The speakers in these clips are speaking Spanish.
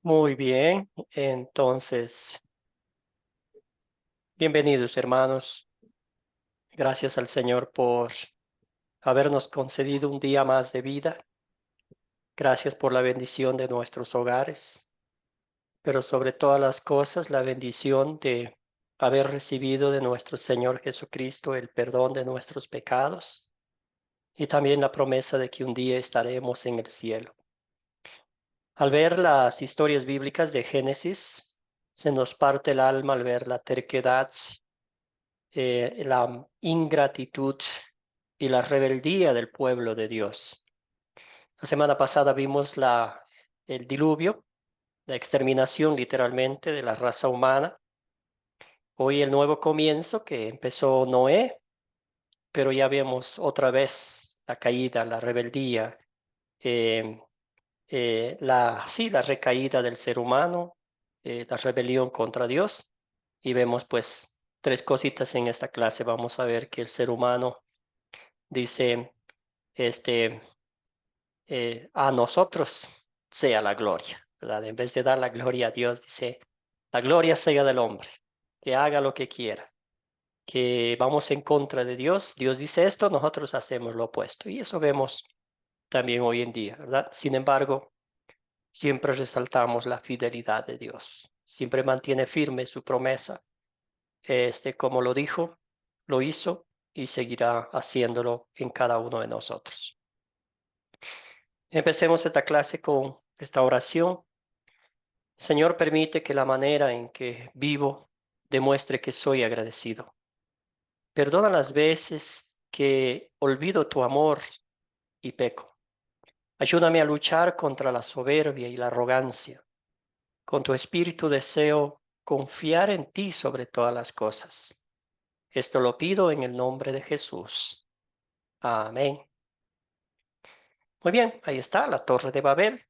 Muy bien, entonces, bienvenidos hermanos. Gracias al Señor por habernos concedido un día más de vida. Gracias por la bendición de nuestros hogares, pero sobre todas las cosas, la bendición de haber recibido de nuestro Señor Jesucristo el perdón de nuestros pecados y también la promesa de que un día estaremos en el cielo. Al ver las historias bíblicas de Génesis, se nos parte el alma al ver la terquedad, la ingratitud y la rebeldía del pueblo de Dios. La semana pasada vimos el diluvio, la exterminación literalmente de la raza humana. Hoy el nuevo comienzo que empezó Noé, pero ya vemos otra vez la caída, la rebeldía, eh, la recaída del ser humano, la rebelión contra Dios. Y vemos pues tres cositas en esta clase. Vamos a ver que el ser humano dice, este, a nosotros sea la gloria, ¿verdad? En vez de dar la gloria a Dios, dice, la gloria sea del hombre, que haga lo que quiera, que vamos en contra de Dios. Dios dice esto, nosotros hacemos lo opuesto. Y eso vemos también hoy en día, ¿verdad? Sin embargo, siempre resaltamos la fidelidad de Dios. Siempre mantiene firme su promesa. Como lo dijo, lo hizo y seguirá haciéndolo en cada uno de nosotros. Empecemos esta clase con esta oración. Señor, permite que la manera en que vivo demuestre que soy agradecido. Perdona las veces que olvido tu amor y peco. Ayúdame a luchar contra la soberbia y la arrogancia. Con tu espíritu deseo confiar en ti sobre todas las cosas. Esto lo pido en el nombre de Jesús. Amén. Muy bien, ahí está la Torre de Babel.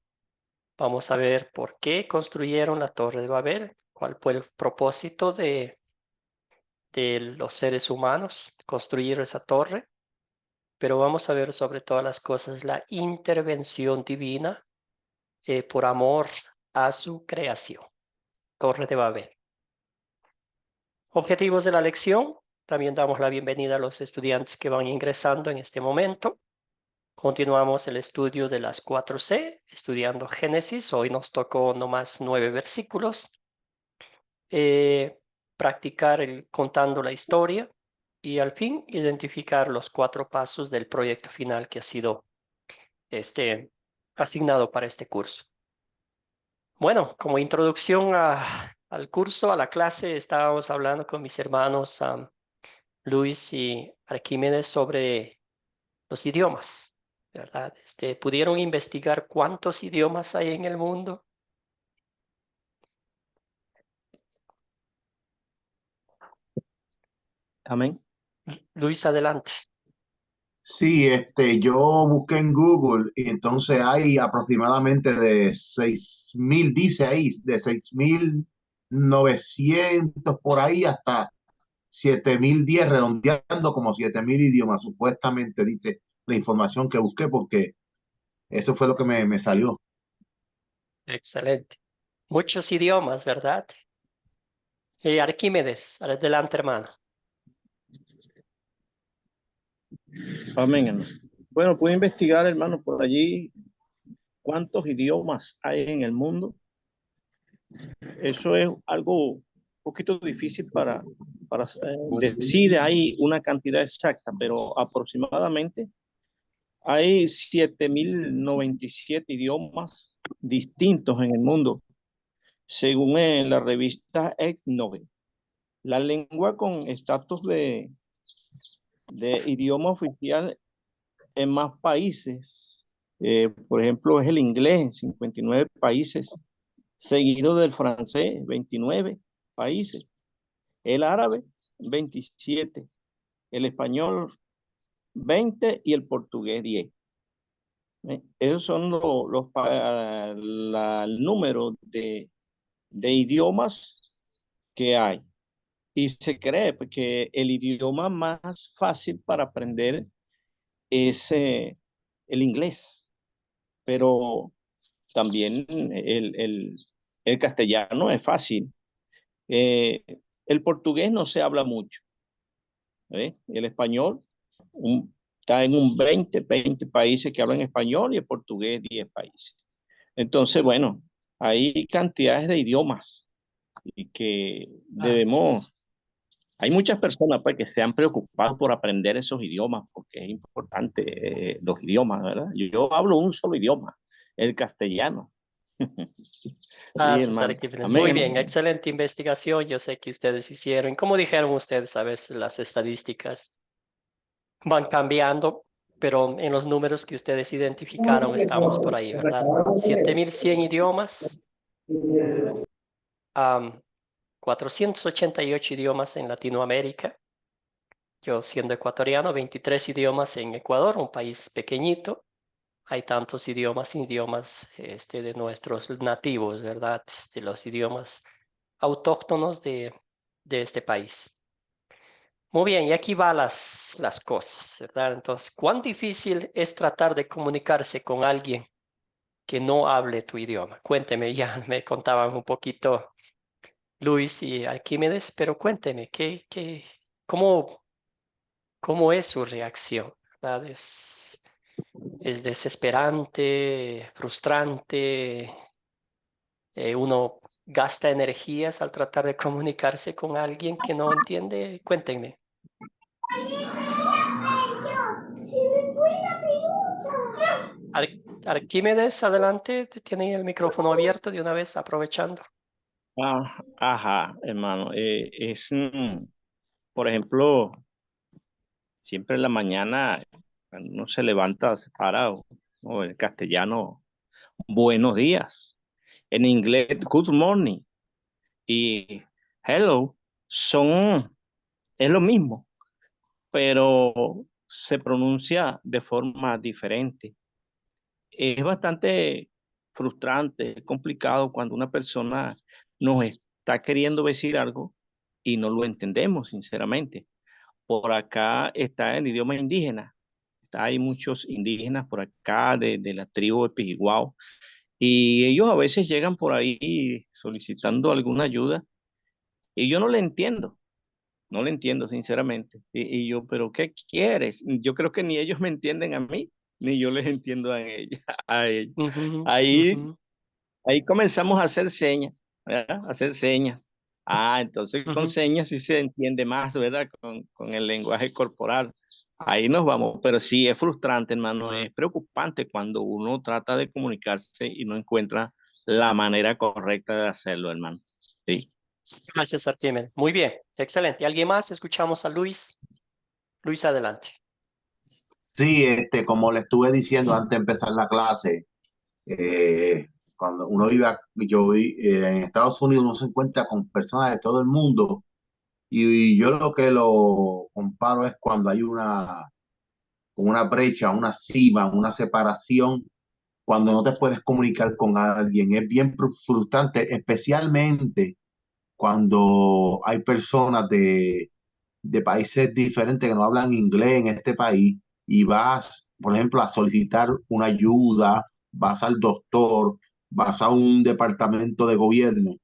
Vamos a ver por qué construyeron la Torre de Babel, cuál fue el propósito de los seres humanos construir esa torre, pero vamos a ver sobre todas las cosas la intervención divina por amor a su creación. Torre de Babel. Objetivos de la lección. También damos la bienvenida a los estudiantes que van ingresando en este momento. Continuamos el estudio de las 4C, estudiando Génesis. Hoy nos tocó nomás 9 versículos. Practicar contando la historia y al fin identificar los 4 pasos del proyecto final que ha sido asignado para este curso. Bueno, como introducción al curso, a la clase, estábamos hablando con mis hermanos Luis y Arquímedes sobre los idiomas, ¿verdad? ¿Pudieron investigar cuántos idiomas hay en el mundo? Amén. Luis, adelante. Sí, yo busqué en Google y entonces hay aproximadamente de 6.000, dice ahí, de 6.900 por ahí hasta 7.010, redondeando como 7.000 idiomas, supuestamente dice la información que busqué, porque eso fue lo que me salió. Excelente. Muchos idiomas, ¿verdad? Arquímedes, adelante, hermano. Amén, hermano. Bueno, pude investigar, hermano, por allí cuántos idiomas hay en el mundo. Eso es algo un poquito difícil para decir, hay una cantidad exacta, pero aproximadamente hay 7.097 idiomas distintos en el mundo, según la revista ExNovel. La lengua con estatus de idioma oficial en más países. Por ejemplo, es el inglés en 59 países, seguido del francés, 29 países, el árabe, 27, el español, 20 y el portugués, 10. Esos son el número de idiomas que hay. Y se cree que el idioma más fácil para aprender es el inglés, pero también El castellano es fácil. Eh, el portugués no se habla mucho. El español está en un 20 países que hablan español y el portugués 10 países. Entonces, bueno, hay cantidades de idiomas y que debemos, hay muchas personas pues, que se han preocupado por aprender esos idiomas porque es importante los idiomas, ¿verdad? Yo hablo un solo idioma, el castellano. Sí, Gracias, hermano. Arquímedes. Amén, Muy bien, hermano. excelente investigación. Yo sé que ustedes hicieron. Como dijeron ustedes, a veces las estadísticas van cambiando, pero en los números que ustedes identificaron estamos por ahí, ¿verdad? 7.100 idiomas, 488 idiomas en Latinoamérica. Yo siendo ecuatoriano, 23 idiomas en Ecuador, un país pequeñito. Hay tantos idiomas de nuestros nativos, ¿verdad? De los idiomas autóctonos de este país. Muy bien, y aquí va las cosas, ¿verdad? Entonces, ¿cuán difícil es tratar de comunicarse con alguien que no hable tu idioma? Cuénteme, ya me contaban un poquito Luis y Arquímedes, pero cuénteme, cómo es su reacción? ¿Verdad? Es desesperante, frustrante, uno gasta energías al tratar de comunicarse con alguien que no entiende. Cuéntenme. Arquímedes, adelante, tienen el micrófono abierto de una vez, aprovechando. Ajá, hermano. Por ejemplo, siempre en la mañana, cuando uno se levanta, se para, o en castellano, buenos días. En inglés, good morning. Y hello, es lo mismo, pero se pronuncia de forma diferente. Es bastante frustrante, complicado cuando una persona nos está queriendo decir algo y no lo entendemos, sinceramente. Por acá está el idioma indígena. Hay muchos indígenas por acá de la tribu de Pijiguao y ellos a veces llegan por ahí solicitando alguna ayuda y yo no le entiendo. No le entiendo, sinceramente. Y yo, ¿pero qué quieres? Yo creo que ni ellos me entienden a mí, ni yo les entiendo a ellos. A ellos. Ujú, Ahí, ujú, ahí comenzamos a hacer señas, ¿verdad? A hacer señas. Entonces con ujú. señas sí se entiende más, ¿verdad? Con el lenguaje corporal. Ahí nos vamos, pero sí es frustrante, hermano, es preocupante cuando uno trata de comunicarse y no encuentra la manera correcta de hacerlo, hermano. Sí. Gracias, Arquímedes. Muy bien, excelente. ¿Alguien más? Escuchamos a Luis. Luis, adelante. Sí, como le estuve diciendo antes de empezar la clase, cuando uno en Estados Unidos, uno se encuentra con personas de todo el mundo y yo lo que lo comparo es cuando hay una brecha, una cima, una separación, cuando no te puedes comunicar con alguien. Es bien frustrante, especialmente cuando hay personas de países diferentes que no hablan inglés en este país y vas, por ejemplo, a solicitar una ayuda, vas al doctor, vas a un departamento de gobierno.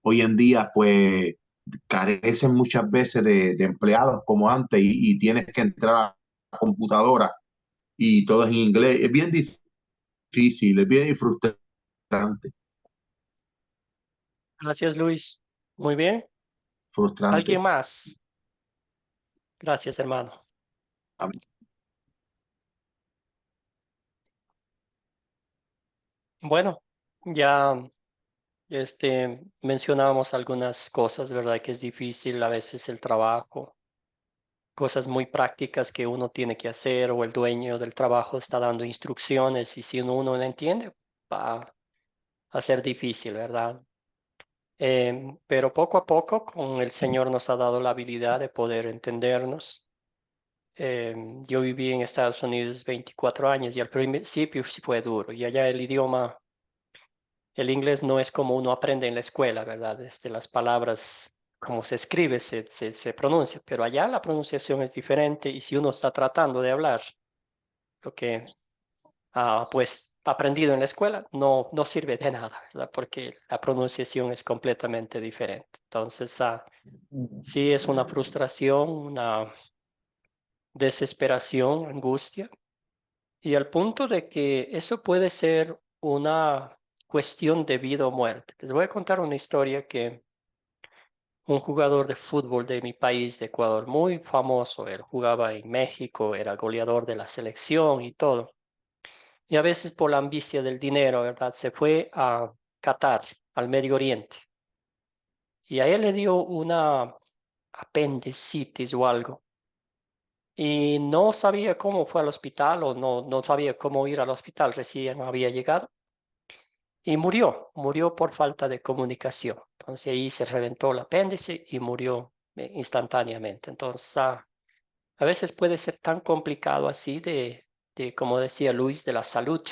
Hoy en día, pues, carecen muchas veces de empleados como antes y tienes que entrar a la computadora y todo es en inglés. Es bien difícil, es bien frustrante, Gracias, Luis. Muy bien. ¿Alguien frustrante. más? Gracias, hermano. Bueno, ya mencionábamos algunas cosas, ¿verdad? Que es difícil a veces el trabajo, cosas muy prácticas que uno tiene que hacer o el dueño del trabajo está dando instrucciones y si uno no entiende, va a ser difícil, ¿verdad? Pero poco a poco, con el Señor nos ha dado la habilidad de poder entendernos. Yo viví en Estados Unidos 24 años y al principio sí fue duro y allá el idioma, el inglés no es como uno aprende en la escuela, ¿verdad? Las palabras, como se escribe, se pronuncia, pero allá la pronunciación es diferente y si uno está tratando de hablar lo que pues aprendido en la escuela no sirve de nada, ¿verdad? Porque la pronunciación es completamente diferente. Entonces, sí es una frustración, una desesperación, angustia, y al punto de que eso puede ser una cuestión de vida o muerte. Les voy a contar una historia que un jugador de fútbol de mi país, de Ecuador, muy famoso, él jugaba en México, era goleador de la selección y todo. Y a veces por la ambición del dinero, ¿verdad? Se fue a Qatar, al Medio Oriente. Y a él le dio una apendicitis o algo. Y no sabía cómo fue al hospital o no sabía cómo ir al hospital, recién había llegado. Y murió por falta de comunicación. Entonces ahí se reventó el apéndice y murió instantáneamente. Entonces a veces puede ser tan complicado así como decía Luis, de la salud,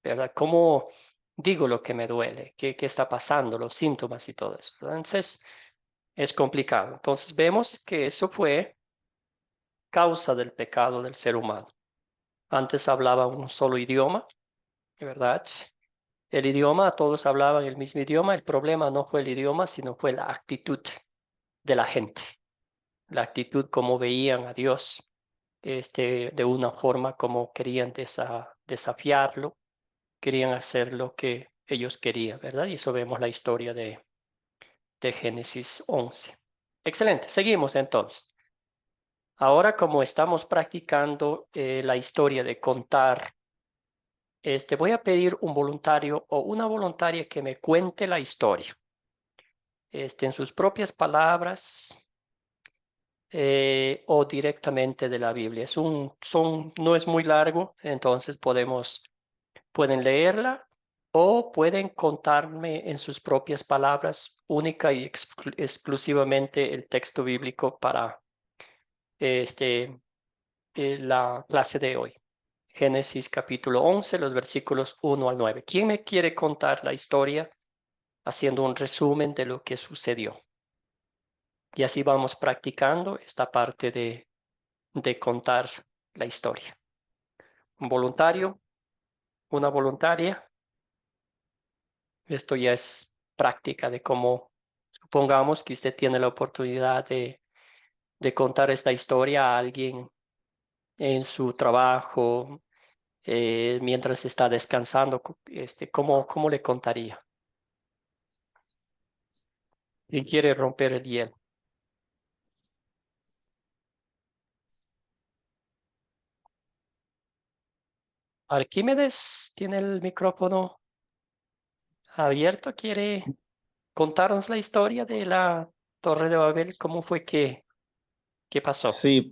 ¿verdad? ¿Cómo digo lo que me duele? ¿Qué está pasando? Los síntomas y todo eso, ¿verdad? Entonces es complicado. Entonces vemos que eso fue causa del pecado del ser humano. Antes hablaba un solo idioma, ¿verdad? El idioma, todos hablaban el mismo idioma. El problema no fue el idioma, sino fue la actitud de la gente, la actitud como veían a Dios, de una forma como querían desafiarlo, querían hacer lo que ellos querían, ¿verdad? Y eso vemos la historia de Génesis 11. Excelente, seguimos entonces. Ahora como estamos practicando la historia de contar, voy a pedir un voluntario o una voluntaria que me cuente la historia, en sus propias palabras, o directamente de la Biblia. No es muy largo, entonces pueden leerla o pueden contarme en sus propias palabras, única y exclusivamente el texto bíblico para la clase de hoy. Génesis capítulo 11, los versículos 1 al 9. ¿Quién me quiere contar la historia haciendo un resumen de lo que sucedió? Y así vamos practicando esta parte de contar la historia. Un voluntario, una voluntaria. Esto ya es práctica de cómo, supongamos que usted tiene la oportunidad de contar esta historia a alguien en su trabajo, mientras está descansando, ¿cómo le contaría? ¿Quién quiere romper el hielo? Arquímedes tiene el micrófono abierto, ¿quiere contarnos la historia de la Torre de Babel? ¿Cómo fue qué pasó? Sí,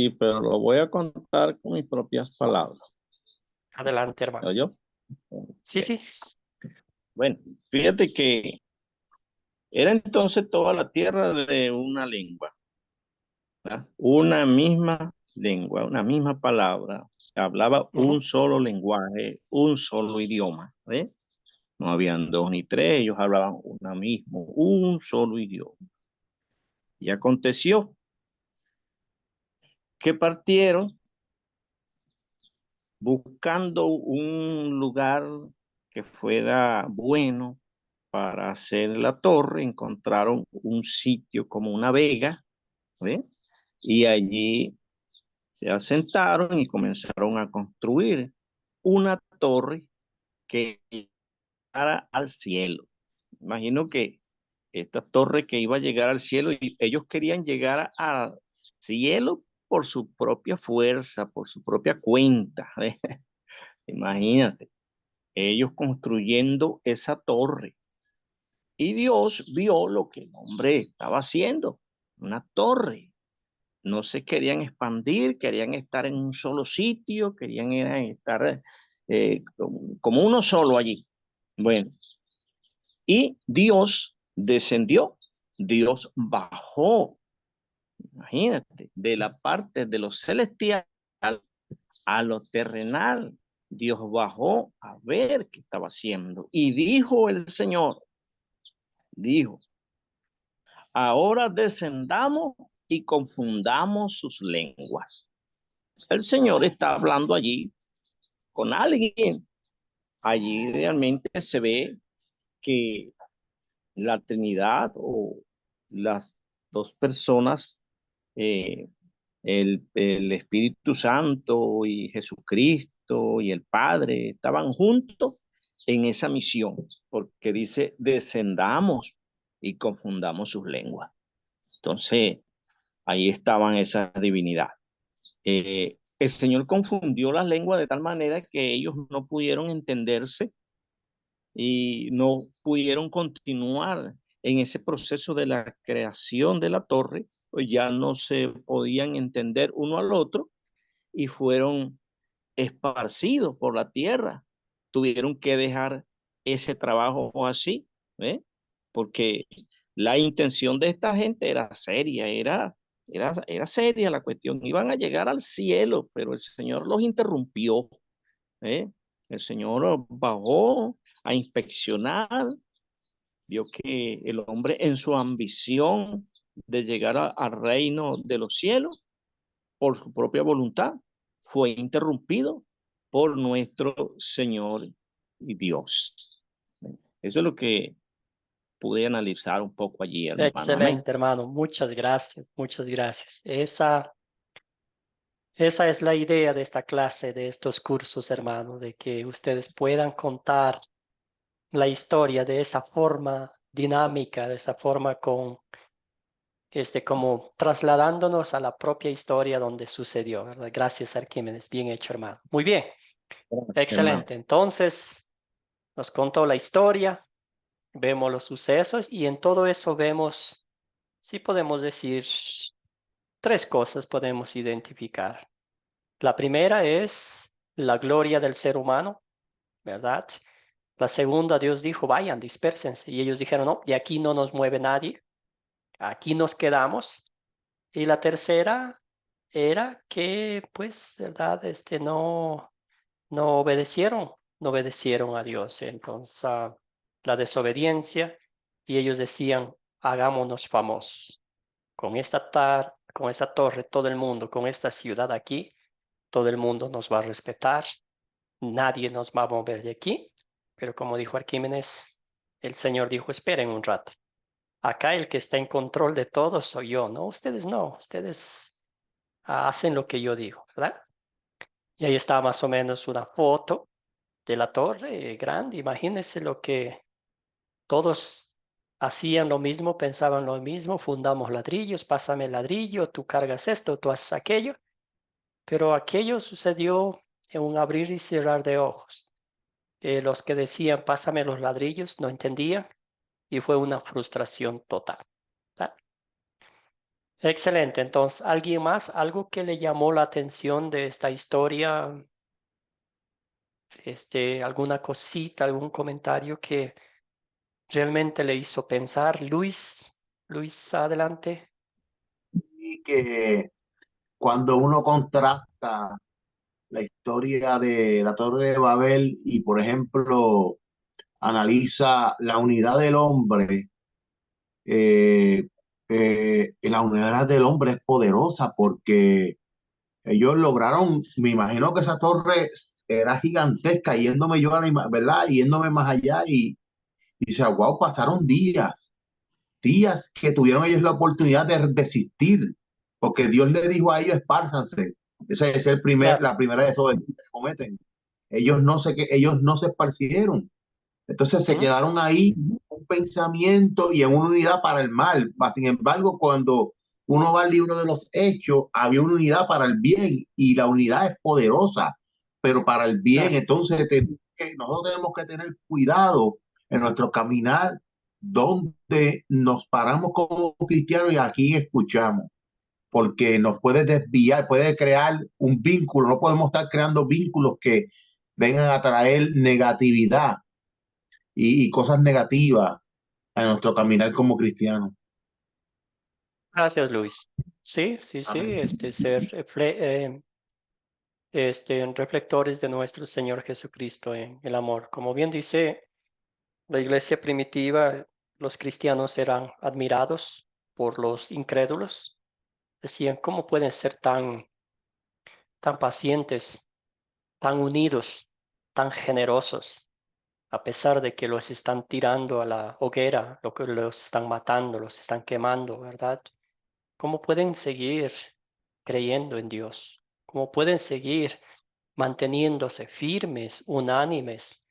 pero lo voy a contar con mis propias palabras. Adelante, hermano. ¿Yo? Sí, sí. Bueno, fíjate que era entonces toda la tierra de una lengua, ¿verdad? Una misma lengua, una misma palabra. Se hablaba un solo lenguaje, un solo idioma, ¿ves? No habían dos ni tres, ellos hablaban un solo idioma. Y aconteció que partieron buscando un lugar que fuera bueno para hacer la torre, encontraron un sitio como una vega, ¿ves? Y allí se asentaron y comenzaron a construir una torre que llegara al cielo. Imagino que esta torre que iba a llegar al cielo, y ellos querían llegar al cielo por su propia fuerza, por su propia cuenta. ¿Ves? Imagínate, ellos construyendo esa torre. Y Dios vio lo que el hombre estaba haciendo, una torre. No se querían expandir, querían estar en un solo sitio, querían estar como uno solo allí. Bueno, y Dios descendió, Dios bajó, imagínate, de la parte de lo celestial a lo terrenal. Dios bajó a ver qué estaba haciendo. Y dijo el Señor, dijo, ahora descendamos y confundamos sus lenguas. El Señor está hablando allí con alguien allí realmente se ve que la Trinidad o las dos personas, eh, el Espíritu Santo y Jesucristo y el Padre, estaban juntos en esa misión, porque dice, descendamos y confundamos sus lenguas. Entonces, ahí estaban esas divinidades. El Señor confundió las lenguas de tal manera que ellos no pudieron entenderse y no pudieron continuar en ese proceso de la creación de la torre, pues ya no se podían entender uno al otro y fueron esparcidos por la tierra. Tuvieron que dejar ese trabajo así, ¿eh? Porque la intención de esta gente era seria, era seria la cuestión. Iban a llegar al cielo, pero el Señor los interrumpió, ¿eh? El Señor bajó a inspeccionar, vio que el hombre en su ambición de llegar al reino de los cielos por su propia voluntad fue interrumpido por nuestro Señor y Dios. Eso es lo que pude analizar un poco allí, hermano. Amén. Excelente, hermano. Muchas gracias, muchas gracias. Esa es la idea de esta clase, de estos cursos, hermano, de que ustedes puedan contar la historia de esa forma dinámica, de esa forma como trasladándonos a la propia historia donde sucedió, ¿verdad? Gracias, Arquímedes. Bien hecho, hermano. Muy bien. Hermano. Excelente. Entonces, nos contó la historia, vemos los sucesos y en todo eso vemos, sí podemos decir, tres cosas podemos identificar. La primera es la gloria del ser humano, ¿verdad? La segunda, Dios dijo, vayan, dispérsense. Y ellos dijeron, no, de aquí no nos mueve nadie, aquí nos quedamos. Y la tercera era que, pues, ¿verdad? No obedecieron a Dios. Entonces, la desobediencia, y ellos decían, hagámonos famosos. Con esta torre, todo el mundo, con esta ciudad aquí, todo el mundo nos va a respetar, nadie nos va a mover de aquí. Pero como dijo Arquímedes, el Señor dijo, esperen un rato. Acá el que está en control de todo soy yo, ¿no? Ustedes no, ustedes hacen lo que yo digo, ¿verdad? Y ahí está más o menos una foto de la torre grande. Imagínense lo que todos hacían lo mismo, pensaban lo mismo, fundamos ladrillos, pásame el ladrillo, tú cargas esto, tú haces aquello. Pero aquello sucedió en un abrir y cerrar de ojos. Los que decían, pásame los ladrillos, no entendían y fue una frustración total. ¿Verdad? Excelente. Entonces, ¿alguien más? ¿Algo que le llamó la atención de esta historia? ¿Alguna cosita, algún comentario que realmente le hizo pensar? Luis, adelante. Y que cuando uno contrasta la historia de la Torre de Babel y, por ejemplo, analiza la unidad del hombre, eh, la unidad del hombre es poderosa porque ellos lograron, me imagino que esa torre era gigantesca, yéndome yo a ¿verdad? Yéndome más allá y dice, wow, pasaron días que tuvieron ellos la oportunidad de desistir, porque Dios les dijo a ellos, espárzanse. Esa es Claro. la primera desobediencia que cometen. Ellos no se esparcieron. Entonces se ¿Mm? quedaron ahí en un pensamiento y en una unidad para el mal. Sin embargo, cuando uno va al libro de los Hechos, había una unidad para el bien y la unidad es poderosa, pero para el bien. Claro. Entonces nosotros tenemos que tener cuidado en nuestro caminar, donde nos paramos como cristianos y aquí escuchamos, porque nos puede desviar, puede crear un vínculo. No podemos estar creando vínculos que vengan a traer negatividad y cosas negativas a nuestro caminar como cristianos. Gracias, Luis. Sí, sí, sí, Amén. en reflectores de nuestro Señor Jesucristo en el amor. Como bien dice la iglesia primitiva, los cristianos eran admirados por los incrédulos. Decían, ¿cómo pueden ser tan pacientes, tan unidos, tan generosos? a pesar de que los están tirando a la hoguera, lo que los están matando, los están quemando, ¿verdad? ¿Cómo pueden seguir creyendo en Dios? ¿Cómo pueden seguir manteniéndose firmes, unánimes,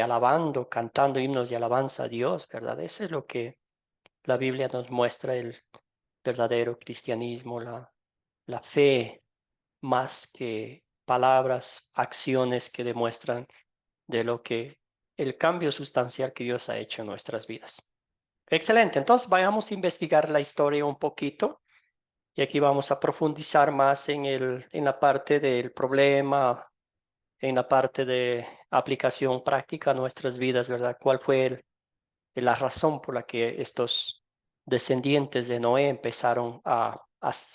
alabando, cantando himnos de alabanza a Dios, ¿verdad? Eso es lo que la Biblia nos muestra, el verdadero cristianismo, la fe, más que palabras, acciones que demuestran de lo que el cambio sustancial que Dios ha hecho en nuestras vidas. Excelente, entonces vayamos a investigar la historia un poquito y aquí vamos a profundizar más en la parte del problema, en la parte de aplicación práctica a nuestras vidas, ¿verdad? ¿Cuál fue la razón por la que estos descendientes de Noé empezaron a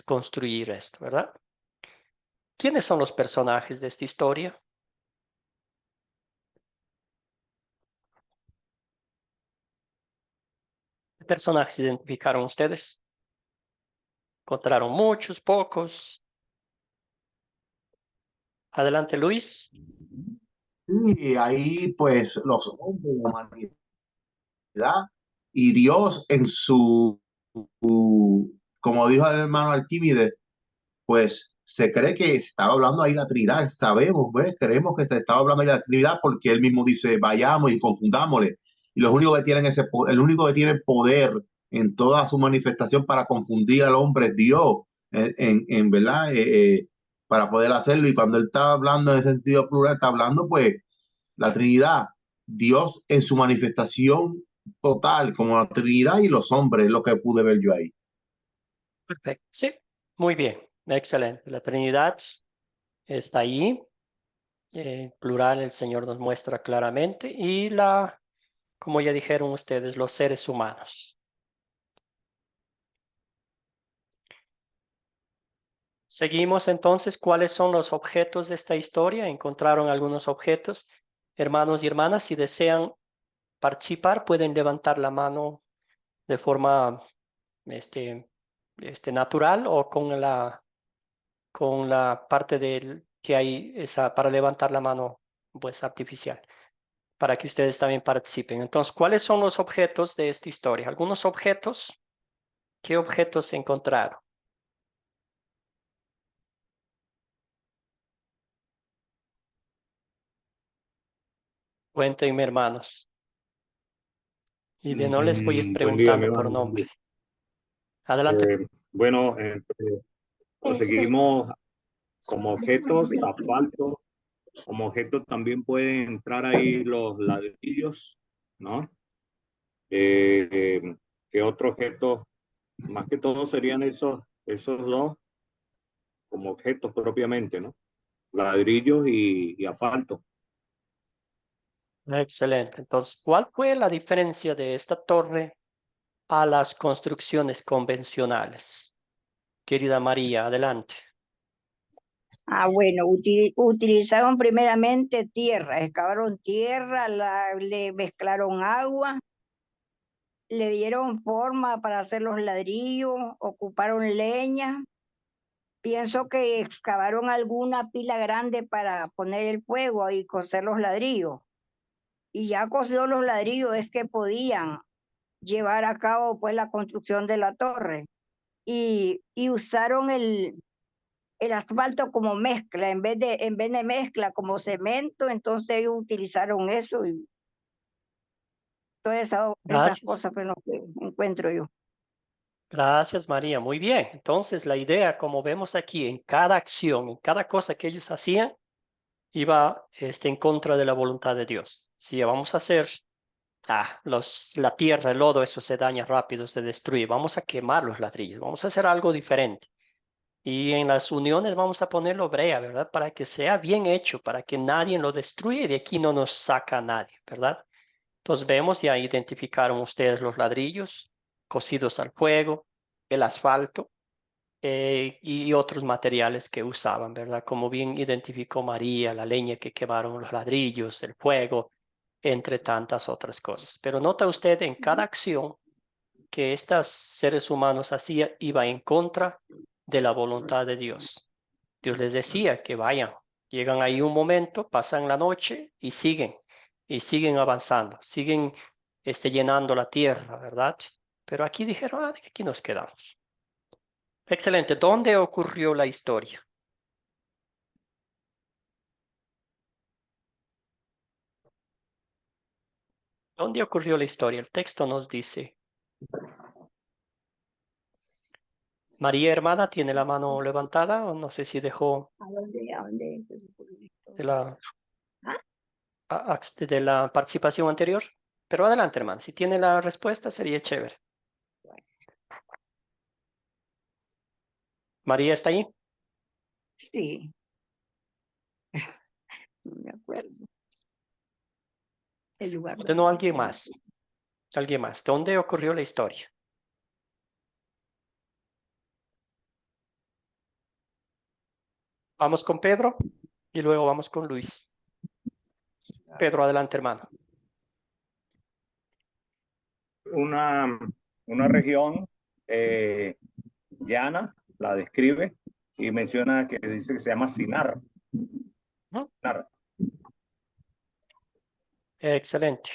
construir esto, ¿verdad? ¿Quiénes son los personajes de esta historia? ¿Qué personajes identificaron ustedes? ¿Encontraron muchos, pocos? Adelante, Luis. Y ahí pues los hombres, la humanidad y Dios en como dijo el hermano Arquímedes, pues se cree que estaba hablando ahí la Trinidad, sabemos, ¿ves? Creemos que se estaba hablando ahí la Trinidad porque él mismo dice, vayamos y confundámosle. Y los únicos que tienen el único que tiene poder en toda su manifestación para confundir al hombre es Dios, en verdad, para poder hacerlo. Y cuando él está hablando en el sentido plural, está hablando pues la Trinidad, Dios en su manifestación total, como la Trinidad y los hombres, lo que pude ver yo ahí. Perfecto. Sí, muy bien. Excelente. La Trinidad está ahí. Plural, el Señor nos muestra claramente. Y como ya dijeron ustedes, los seres humanos. Seguimos entonces. ¿Cuáles son los objetos de esta historia? Encontraron algunos objetos. Hermanos y hermanas, si desean participar, pueden levantar la mano de forma natural o con la parte del que hay esa para levantar la mano, pues artificial, para que ustedes también participen. Entonces, ¿cuáles son los objetos de esta historia? Algunos objetos. ¿Qué objetos se encontraron? Cuéntenme, hermanos. Y de no les voy a ir Buen día, mi preguntando por hermano. Buen nombre. día. Adelante. Bueno, conseguimos como objetos asfalto, como objetos también pueden entrar ahí los ladrillos, ¿no? ¿Qué otro objeto? Más que todo serían esos dos como objetos propiamente, ¿no? Ladrillos y asfalto. Excelente. Entonces, ¿cuál fue la diferencia de esta torre a las construcciones convencionales? Querida María, adelante. Bueno, utilizaron primeramente tierra, excavaron tierra, le mezclaron agua, le dieron forma para hacer los ladrillos, ocuparon leña. Pienso que excavaron alguna pila grande para poner el fuego y cocer los ladrillos. Y ya cosidos los ladrillos es que podían llevar a cabo pues la construcción de la torre. Y usaron el asfalto como mezcla, en vez de mezcla como cemento, entonces ellos utilizaron eso y todas esas Gracias. cosas fue lo que encuentro yo. Gracias, María. Muy bien. Entonces, la idea, como vemos aquí, en cada acción, en cada cosa que ellos hacían, iba en contra de la voluntad de Dios. Si vamos a hacer la tierra, el lodo, eso se daña rápido, se destruye. Vamos a quemar los ladrillos, vamos a hacer algo diferente. Y en las uniones vamos a ponerlo brea, ¿verdad? Para que sea bien hecho, para que nadie lo destruya y de aquí no nos saca nadie, ¿verdad? Entonces vemos, ya identificaron ustedes los ladrillos cocidos al fuego, el asfalto y otros materiales que usaban, ¿verdad? Como bien identificó María, la leña que quemaron los ladrillos, el fuego, entre tantas otras cosas. Pero nota usted en cada acción que estos seres humanos hacían iba en contra de la voluntad de Dios. Dios les decía que vayan, llegan ahí un momento, pasan la noche y siguen. y siguen avanzando, siguen llenando la tierra, ¿verdad? Pero aquí dijeron, aquí nos quedamos. Excelente. ¿Dónde ocurrió la historia? ¿Dónde ocurrió la historia? El texto nos dice. María, hermana, ¿tiene la mano levantada? O no sé si dejó ¿A dónde de la, ¿Ah? de la participación anterior. Pero adelante, hermano. Si tiene la respuesta, sería chévere. ¿María está ahí? Sí. No me acuerdo. El lugar ¿O no alguien más? ¿Alguien más? ¿Dónde ocurrió la historia? Vamos con Pedro y luego vamos con Luis. Pedro, adelante, hermano. Una región llana, la describe y menciona que dice que se llama Sinar. Sinar. Excelente.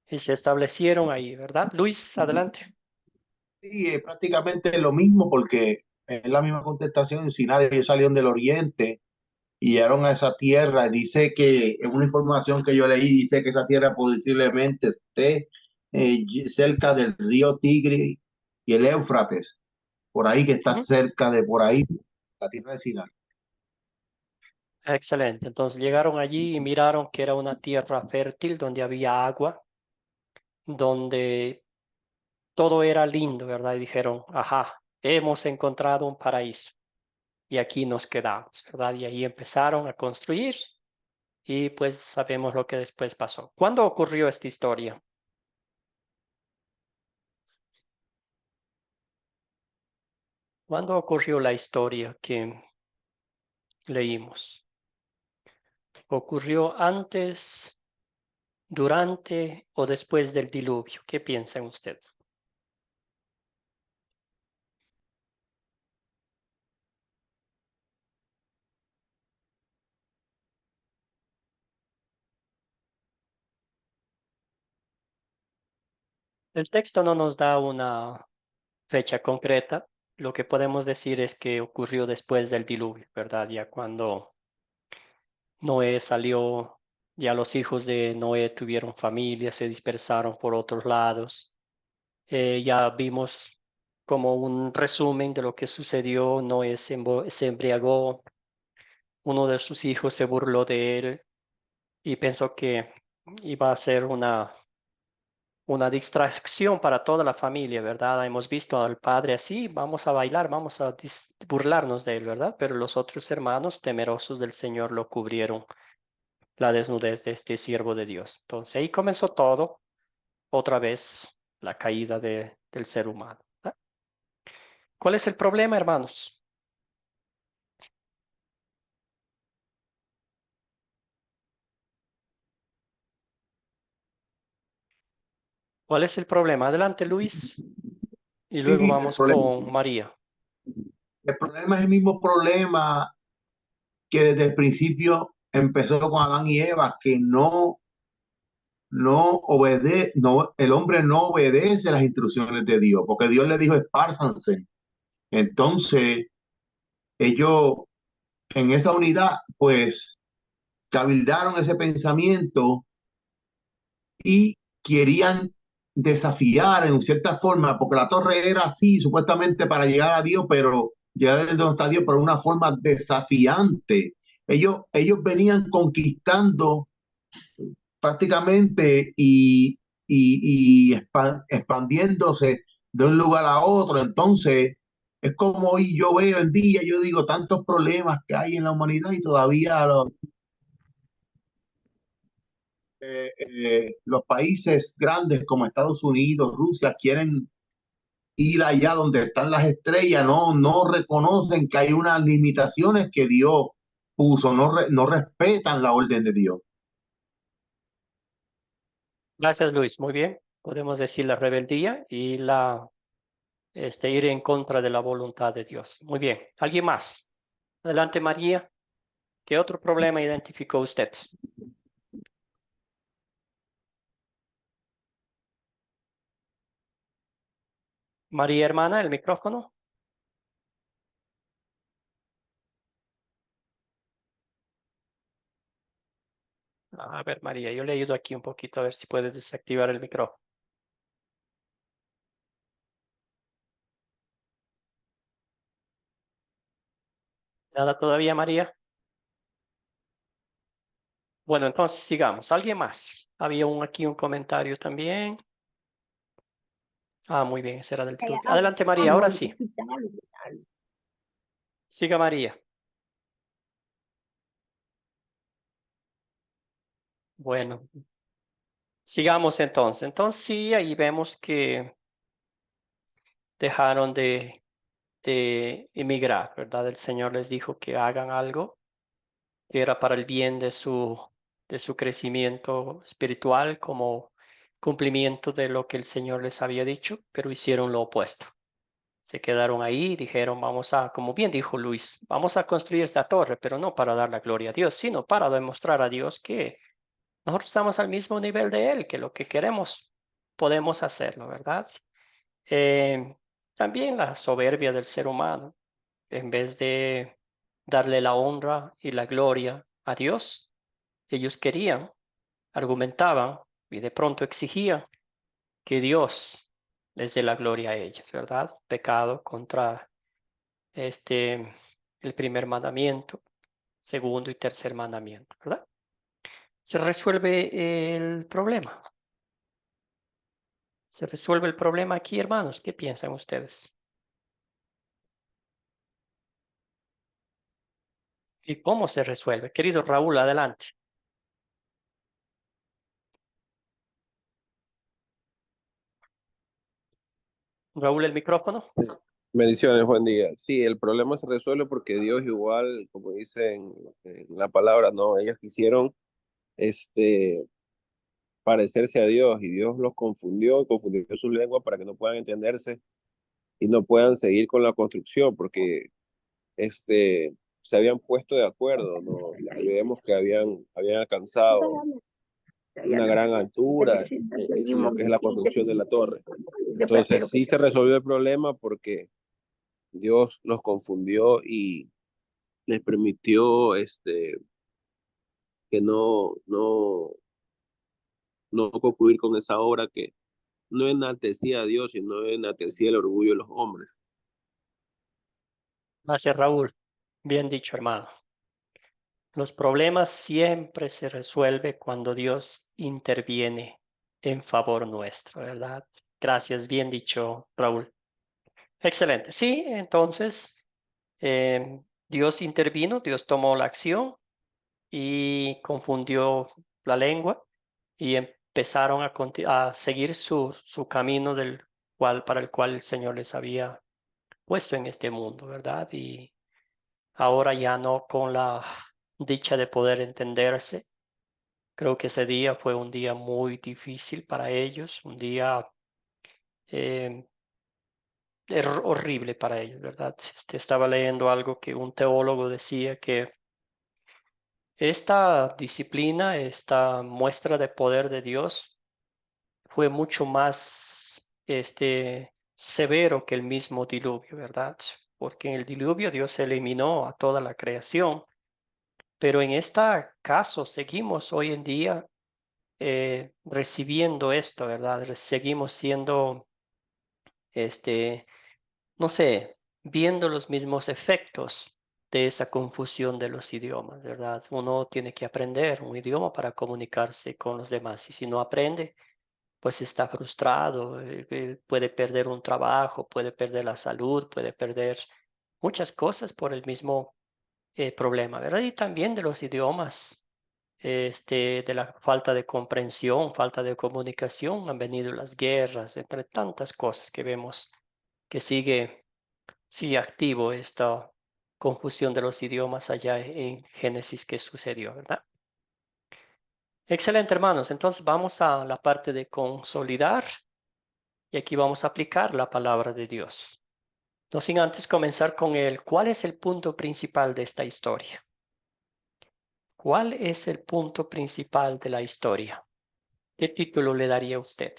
Y se establecieron ahí, ¿verdad? Luis, adelante. Sí, es prácticamente lo mismo porque es la misma contestación en Sinai. Ellos salieron del oriente y llegaron a esa tierra. Dice que, en una información que yo leí, dice que esa tierra posiblemente esté cerca del río Tigre y el Éufrates, por ahí que está cerca de por ahí, la tierra de Sinai. Excelente. Entonces llegaron allí y miraron que era una tierra fértil donde había agua, donde todo era lindo, ¿verdad? Y dijeron, ajá, hemos encontrado un paraíso y aquí nos quedamos, ¿verdad? Y ahí empezaron a construir y pues sabemos lo que después pasó. ¿Cuándo ocurrió esta historia? ¿Cuándo ocurrió la historia que leímos? ¿Ocurrió antes, durante o después del diluvio? ¿Qué piensan ustedes? El texto no nos da una fecha concreta. Lo que podemos decir es que ocurrió después del diluvio, ¿verdad? Ya cuando Noé salió, ya los hijos de Noé tuvieron familia, se dispersaron por otros lados. Ya vimos como un resumen de lo que sucedió. Noé se embriagó, uno de sus hijos se burló de él y pensó que iba a ser una distracción para toda la familia, ¿verdad? Hemos visto al padre así, vamos a bailar, vamos a burlarnos de él, ¿verdad? Pero los otros hermanos, temerosos del Señor, lo cubrieron la desnudez de este siervo de Dios. Entonces ahí comenzó todo, otra vez la caída del ser humano. ¿Verdad? ¿Cuál es el problema, hermanos? ¿Cuál es el problema? Adelante, Luis, y luego Sí, vamos con María. el problema es el mismo problema que desde el principio empezó con Adán y Eva, que el hombre no obedece las instrucciones de Dios, porque Dios le dijo espárzanse. Entonces, ellos en esa unidad, pues, cabildaron ese pensamiento y querían desafiar en cierta forma, porque la torre era así, supuestamente para llegar a Dios, pero llegar a donde está Dios, pero de una forma desafiante. Ellos venían conquistando prácticamente y expandiéndose de un lugar a otro. Entonces, es como hoy yo veo en día, yo digo, tantos problemas que hay en la humanidad y todavía los países grandes como Estados Unidos, Rusia, quieren ir allá donde están las estrellas, no reconocen que hay unas limitaciones que Dios puso, no respetan la orden de Dios. Gracias, Luis. Muy bien. Podemos decir la rebeldía y ir en contra de la voluntad de Dios. Muy bien. ¿Alguien más? Adelante, María. ¿Qué otro problema identificó usted? María, hermana, el micrófono. A ver, María, yo le ayudo aquí un poquito a ver si puedes desactivar el micrófono. Nada todavía, María. Bueno, entonces sigamos. ¿Alguien más? Había aquí un comentario también. Ah, muy bien, ese era del diluvio. Adelante, María, ahora sí. Siga, María. Bueno, sigamos entonces. Entonces sí, ahí vemos que dejaron de emigrar, ¿verdad? El Señor les dijo que hagan algo que era para el bien de su crecimiento espiritual como cumplimiento de lo que el Señor les había dicho, pero hicieron lo opuesto. Se quedaron ahí y dijeron, vamos a, como bien dijo Luis, vamos a construir esta torre, pero no para dar la gloria a Dios, sino para demostrar a Dios que nosotros estamos al mismo nivel de Él, que lo que queremos podemos hacerlo, ¿verdad? Eh, También la soberbia del ser humano, en vez de darle la honra y la gloria a Dios, ellos querían, argumentaban y de pronto exigían que Dios les dé la gloria a ellos, ¿verdad? Pecado contra el primer mandamiento, segundo y tercer mandamiento, ¿verdad? Se resuelve el problema. Se resuelve el problema aquí, hermanos. ¿Qué piensan ustedes? ¿Y cómo se resuelve? Querido Raúl, adelante. Raúl, el micrófono. Bendiciones, buen día. Sí, el problema se resuelve porque Dios igual, como dicen en la palabra, no, ellos quisieron este, parecerse a Dios y Dios los confundió, confundió sus lenguas para que no puedan entenderse y no puedan seguir con la construcción porque se habían puesto de acuerdo, ¿no? Y vemos que habían alcanzado una gran altura en lo que es la construcción de la torre. Entonces sí se resolvió el problema porque Dios los confundió y les permitió que no concluir con esa obra que no enaltecía a Dios, sino enaltecía el orgullo de los hombres. Gracias, Raúl. Bien dicho, hermano. Los problemas siempre se resuelven cuando Dios interviene en favor nuestro, ¿verdad? Gracias, bien dicho, Raúl. Excelente. Sí, entonces Dios intervino, Dios tomó la acción y confundió la lengua y empezaron a seguir su camino para el cual el Señor les había puesto en este mundo, ¿verdad? Y ahora ya no con la dicha de poder entenderse. Creo que ese día fue un día muy difícil para ellos, un día eh, horrible para ellos, ¿verdad? Estaba leyendo algo que un teólogo decía que esta disciplina, esta muestra de poder de Dios fue mucho más severo que el mismo diluvio, ¿verdad? Porque en el diluvio Dios eliminó a toda la creación, pero en este caso seguimos hoy en día recibiendo esto, ¿verdad? Seguimos siendo, este, no sé, viendo los mismos efectos de esa confusión de los idiomas, ¿verdad? Uno tiene que aprender un idioma para comunicarse con los demás y si no aprende, pues está frustrado, puede perder un trabajo, puede perder la salud, puede perder muchas cosas por el mismo problema, ¿verdad? Y también de los idiomas, de la falta de comprensión, falta de comunicación, han venido las guerras, entre tantas cosas que vemos que sigue activo esta confusión de los idiomas allá en Génesis que sucedió, ¿verdad? Excelente, hermanos. Entonces vamos a la parte de consolidar y aquí vamos a aplicar la palabra de Dios. No sin antes comenzar con ¿cuál es el punto principal de esta historia? ¿Cuál es el punto principal de la historia? ¿Qué título le daría a usted?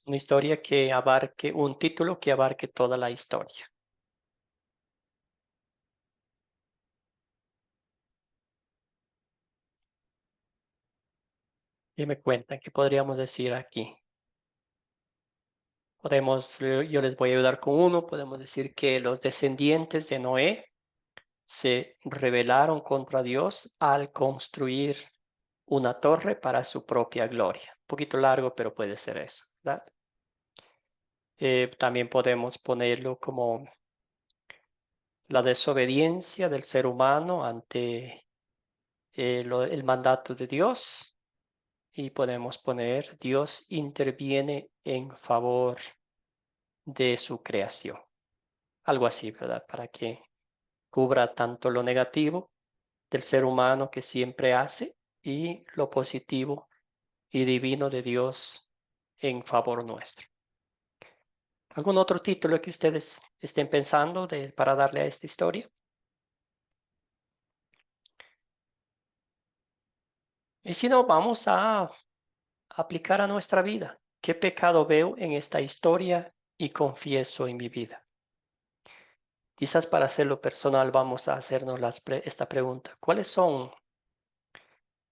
Una historia que abarque, un título que abarque toda la historia. Y me cuentan qué podríamos decir aquí. Yo les voy a ayudar con uno. Podemos decir que los descendientes de Noé se rebelaron contra Dios al construir una torre para su propia gloria. Un poquito largo, pero puede ser eso, ¿verdad? También podemos ponerlo como la desobediencia del ser humano ante el mandato de Dios, y podemos poner Dios interviene en favor de su creación. Algo así, ¿verdad? Para que cubra tanto lo negativo del ser humano que siempre hace y lo positivo y divino de Dios en favor nuestro. ¿Algún otro título que ustedes estén pensando para darle a esta historia? Y si no, vamos a aplicar a nuestra vida. ¿Qué pecado veo en esta historia y confieso en mi vida? Quizás para hacerlo personal vamos a hacernos esta pregunta. ¿Cuáles son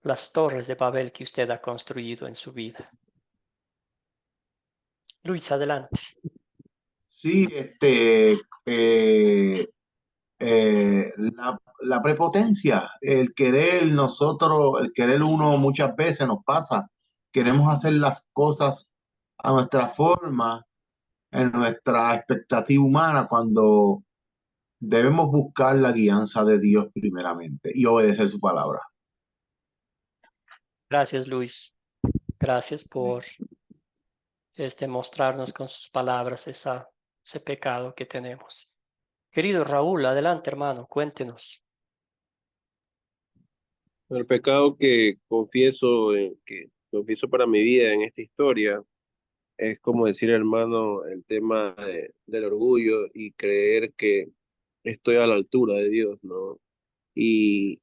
las torres de Babel que usted ha construido en su vida? Luis, adelante. Sí, la prepotencia, el querer uno muchas veces nos pasa. Queremos hacer las cosas a nuestra forma, en nuestra expectativa humana, cuando debemos buscar la guianza de Dios primeramente y obedecer su palabra. Gracias, Luis. Gracias por mostrarnos con sus palabras ese pecado que tenemos. Querido Raúl, adelante, hermano, cuéntenos. El pecado que confieso para mi vida en esta historia es como decir, hermano, el tema del orgullo y creer que estoy a la altura de Dios, ¿no? Y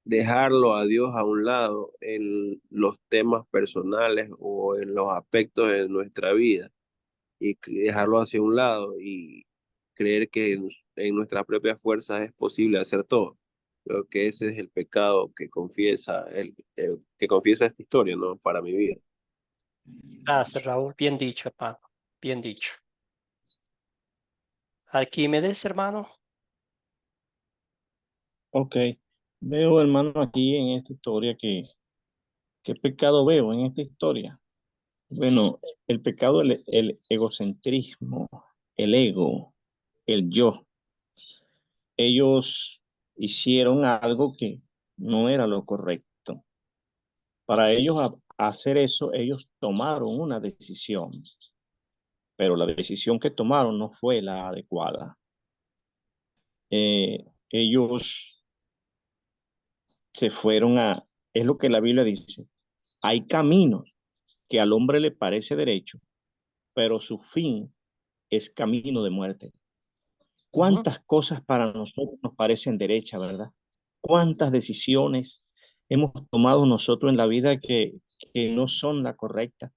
dejarlo a Dios a un lado en los temas personales o en los aspectos de nuestra vida y dejarlo hacia un lado y creer que en nuestras propias fuerzas es posible hacer todo. Creo que ese es el pecado que que confiesa esta historia, ¿no? Para mi vida. Gracias, Raúl. Bien dicho, hermano. Bien dicho. Arquímedes, hermano. Ok, veo, hermano, aquí en esta historia ¿qué pecado veo en esta historia? Bueno, el pecado, el egocentrismo, el ego, el yo. Ellos hicieron algo que no era lo correcto. Para ellos hacer eso, ellos tomaron una decisión, pero la decisión que tomaron no fue la adecuada. Ellos se fueron es lo que la Biblia dice, hay caminos que al hombre le parece derecho, pero su fin es camino de muerte. ¿Cuántas cosas para nosotros nos parecen derechas, verdad? ¿Cuántas decisiones hemos tomado nosotros en la vida que no son la correcta?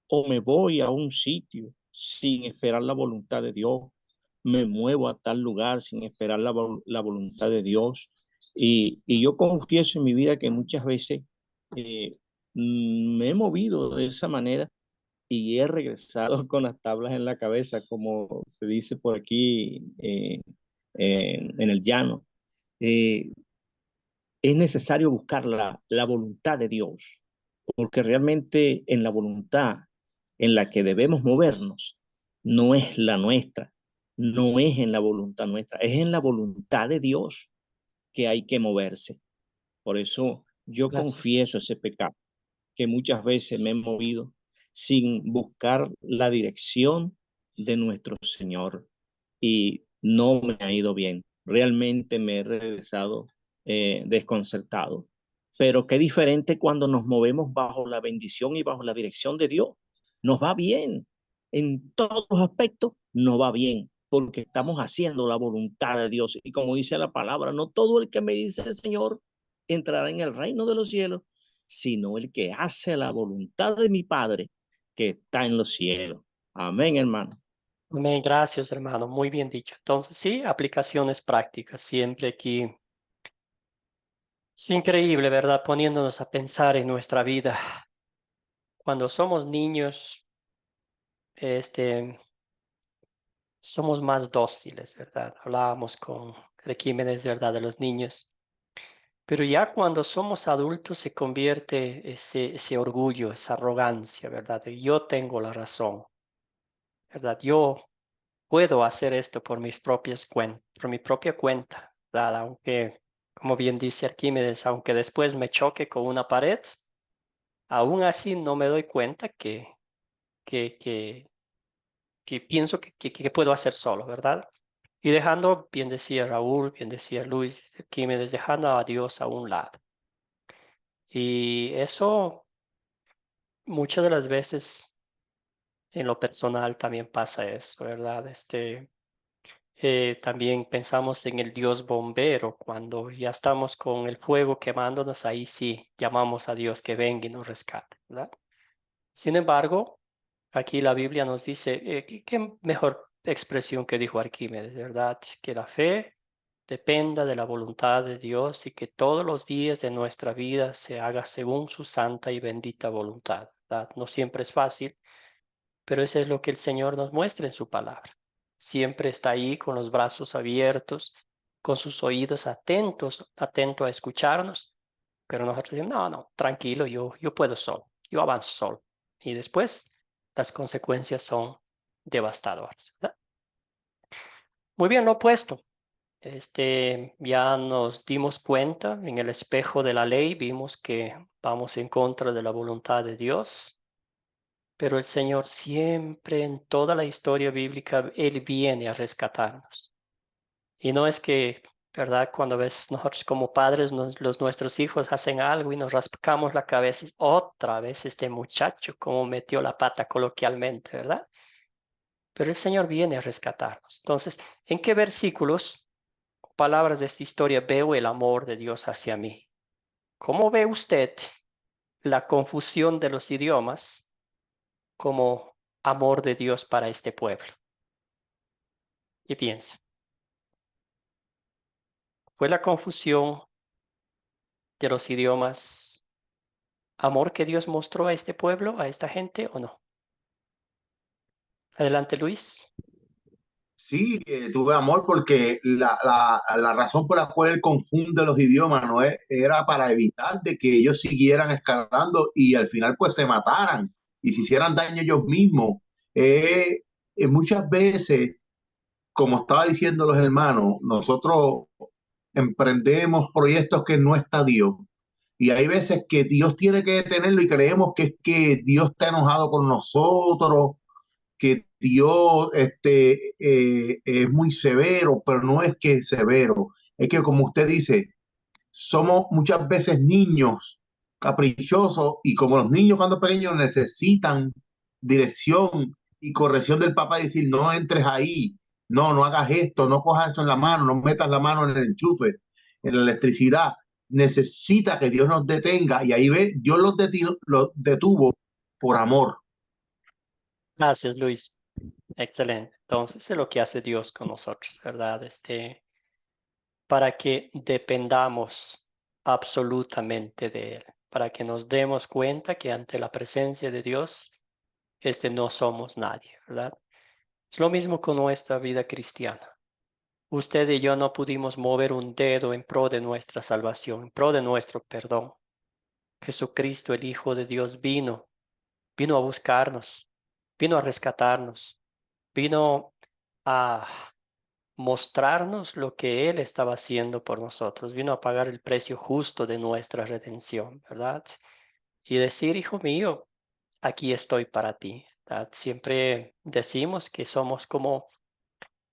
O me voy a un sitio sin esperar la voluntad de Dios, me muevo a tal lugar sin esperar la voluntad de Dios. Y yo confieso en mi vida que muchas veces me he movido de esa manera y he regresado con las tablas en la cabeza, como se dice por aquí en el llano. Eh, es necesario buscar la voluntad de Dios, porque realmente en la voluntad en la que debemos movernos no es la nuestra, no es en la voluntad nuestra, es en la voluntad de Dios que hay que moverse. Por eso yo Gracias. confieso ese pecado, que muchas veces me he movido sin buscar la dirección de nuestro Señor y no me ha ido bien. Realmente me he regresado desconcertado. Pero qué diferente cuando nos movemos bajo la bendición y bajo la dirección de Dios. Nos va bien. En todos los aspectos nos va bien porque estamos haciendo la voluntad de Dios. Y como dice la palabra, no todo el que me dice el Señor entrará en el reino de los cielos, sino el que hace la voluntad de mi Padre que está en los cielos. Amén, hermano. Amén. Gracias, hermano. Muy bien dicho. Entonces, sí, aplicaciones prácticas. Siempre aquí. Es increíble, ¿verdad? Poniéndonos a pensar en nuestra vida. Cuando somos niños, somos más dóciles, ¿verdad? Hablábamos con Arquímedes, ¿verdad? De los niños. Pero ya cuando somos adultos se convierte ese orgullo, esa arrogancia, ¿verdad? De yo tengo la razón, ¿verdad? Yo puedo hacer esto por por mi propia cuenta, ¿verdad? Aunque, como bien dice Arquímedes, aunque después me choque con una pared, aún así no me doy cuenta que, que, que pienso que puedo hacer solo, ¿verdad? Y dejando, bien decía Raúl, bien decía Luis, Arquímedes, dejando a Dios a un lado. Y eso muchas de las veces en lo personal también pasa eso, ¿verdad? También pensamos en el Dios bombero, cuando ya estamos con el fuego quemándonos, ahí sí llamamos a Dios que venga y nos rescate, ¿verdad? Sin embargo, aquí la Biblia nos dice, qué mejor expresión que dijo Arquímedes, ¿verdad? Que la fe dependa de la voluntad de Dios y que todos los días de nuestra vida se haga según su santa y bendita voluntad, ¿verdad? No siempre es fácil, pero eso es lo que el Señor nos muestra en su palabra. Siempre está ahí con los brazos abiertos, con sus oídos atentos, atento a escucharnos, pero nosotros decimos, no, no, tranquilo, yo puedo solo, yo avanzo solo. Y después las consecuencias son devastadoras, ¿verdad? Muy bien, lo opuesto. Ya nos dimos cuenta en el espejo de la ley, vimos que vamos en contra de la voluntad de Dios, pero el Señor siempre en toda la historia bíblica, Él viene a rescatarnos. Y no es que, ¿verdad? Cuando ves nosotros como padres, nuestros hijos hacen algo y nos rascamos la cabeza, otra vez este muchacho como metió la pata coloquialmente, ¿verdad? Pero el Señor viene a rescatarnos. Entonces, ¿en qué versículos, palabras de esta historia, veo el amor de Dios hacia mí? ¿Cómo ve usted la confusión de los idiomas como amor de Dios para este pueblo? Y piensa, ¿fue la confusión de los idiomas amor que Dios mostró a este pueblo, a esta gente o no? Adelante, Luis. Sí, tuve amor porque la razón por la cual él confunde los idiomas no era para evitar de que ellos siguieran escalando y al final pues se mataran y se hicieran daño ellos mismos. Eh, Muchas veces, como estaba diciendo los hermanos, nosotros emprendemos proyectos que no está Dios. Y hay veces que Dios tiene que detenerlo y creemos que es que Dios está enojado con nosotros, que Dios es muy severo, pero no es que es severo. Es que como usted dice, somos muchas veces niños caprichosos y como los niños cuando pequeños necesitan dirección y corrección del papá y decir, no entres ahí, no hagas esto, no cojas eso en la mano, no metas la mano en el enchufe, en la electricidad. Necesita que Dios nos detenga y ahí ve, Dios los detuvo por amor. Gracias, Luis. Excelente. Entonces, es lo que hace Dios con nosotros, ¿verdad? Para que dependamos absolutamente de Él, para que nos demos cuenta que ante la presencia de Dios, no somos nadie, ¿verdad? Es lo mismo con nuestra vida cristiana. Usted y yo no pudimos mover un dedo en pro de nuestra salvación, en pro de nuestro perdón. Jesucristo, el Hijo de Dios, vino a buscarnos, vino a rescatarnos, vino a mostrarnos lo que Él estaba haciendo por nosotros, vino a pagar el precio justo de nuestra redención, ¿verdad? Y decir, hijo mío, aquí estoy para ti, ¿verdad? Siempre decimos que somos como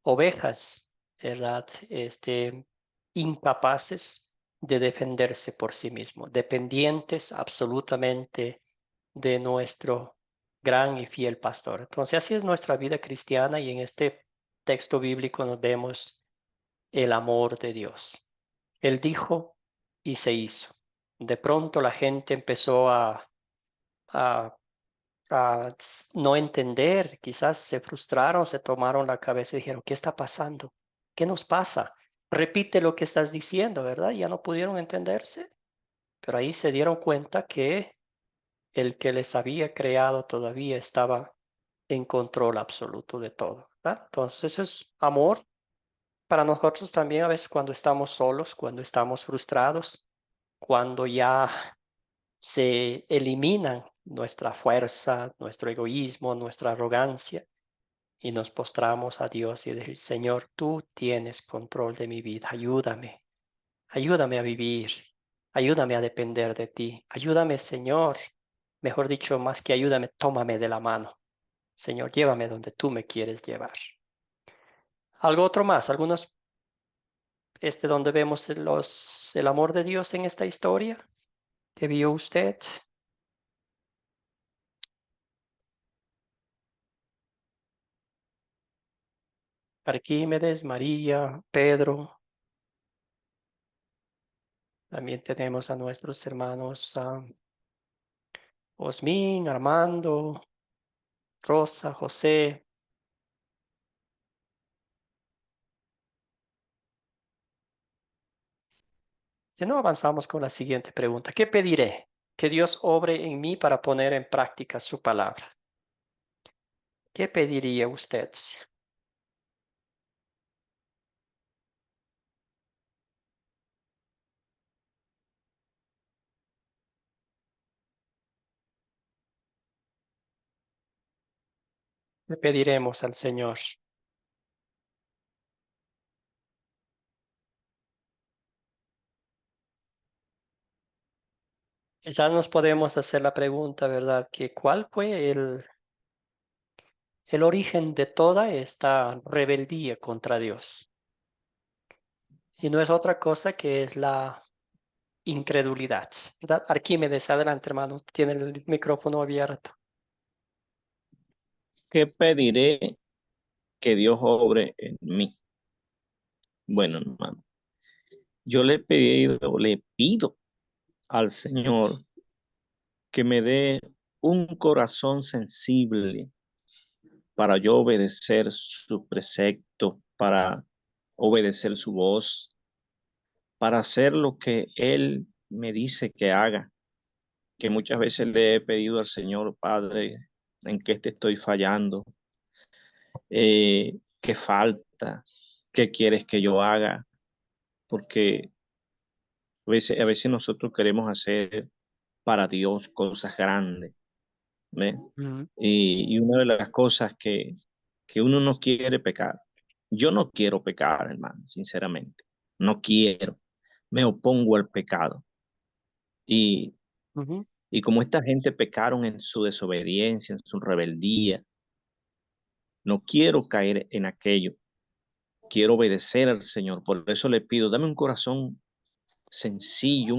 ovejas, ¿verdad? Incapaces de defenderse por sí mismos, dependientes absolutamente de nuestro gran y fiel pastor. Entonces, así es nuestra vida cristiana y en este texto bíblico nos vemos el amor de Dios. Él dijo y se hizo. De pronto la gente empezó a no entender, quizás se frustraron, se tomaron la cabeza y dijeron, ¿qué está pasando? ¿Qué nos pasa? Repite lo que estás diciendo, ¿verdad? Ya no pudieron entenderse, pero ahí se dieron cuenta que el que les había creado todavía estaba en control absoluto de todo, ¿verdad? Entonces eso es amor para nosotros también a veces cuando estamos solos, cuando estamos frustrados, cuando ya se eliminan nuestra fuerza, nuestro egoísmo, nuestra arrogancia y nos postramos a Dios y decir, Señor, tú tienes control de mi vida, ayúdame, ayúdame a vivir, ayúdame a depender de ti, ayúdame, Señor, mejor dicho, más que ayúdame, tómame de la mano. Señor, llévame donde tú me quieres llevar. Algo otro más, algunos, donde vemos el amor de Dios en esta historia que vio usted. Arquímedes, María, Pedro. También tenemos a nuestros hermanos Osmin, Armando, Rosa, José. Si no, avanzamos con la siguiente pregunta. ¿Qué pediré? Que Dios obre en mí para poner en práctica su palabra. ¿Qué pediría usted? ¿Qué pediremos al Señor? Quizás nos podemos hacer la pregunta, ¿verdad? Que ¿cuál fue el origen de toda esta rebeldía contra Dios? Y no es otra cosa que es la incredulidad, ¿verdad? Arquímedes, adelante, hermano, tiene el micrófono abierto. ¿Qué pediré que Dios obre en mí? Bueno, hermano, yo le pido al Señor que me dé un corazón sensible para yo obedecer su precepto, para obedecer su voz, para hacer lo que Él me dice que haga, que muchas veces le he pedido al Señor, Padre, en qué te estoy fallando, qué falta, qué quieres que yo haga, porque a veces nosotros queremos hacer para Dios cosas grandes, ¿ve? Mm, Y una de las cosas que uno no quiere pecar, yo no quiero pecar, hermano, sinceramente, no quiero, me opongo al pecado. Y, ujú. y como esta gente pecaron en su desobediencia, en su rebeldía, no quiero caer en aquello, quiero obedecer al Señor. Por eso le pido, dame un corazón sencillo,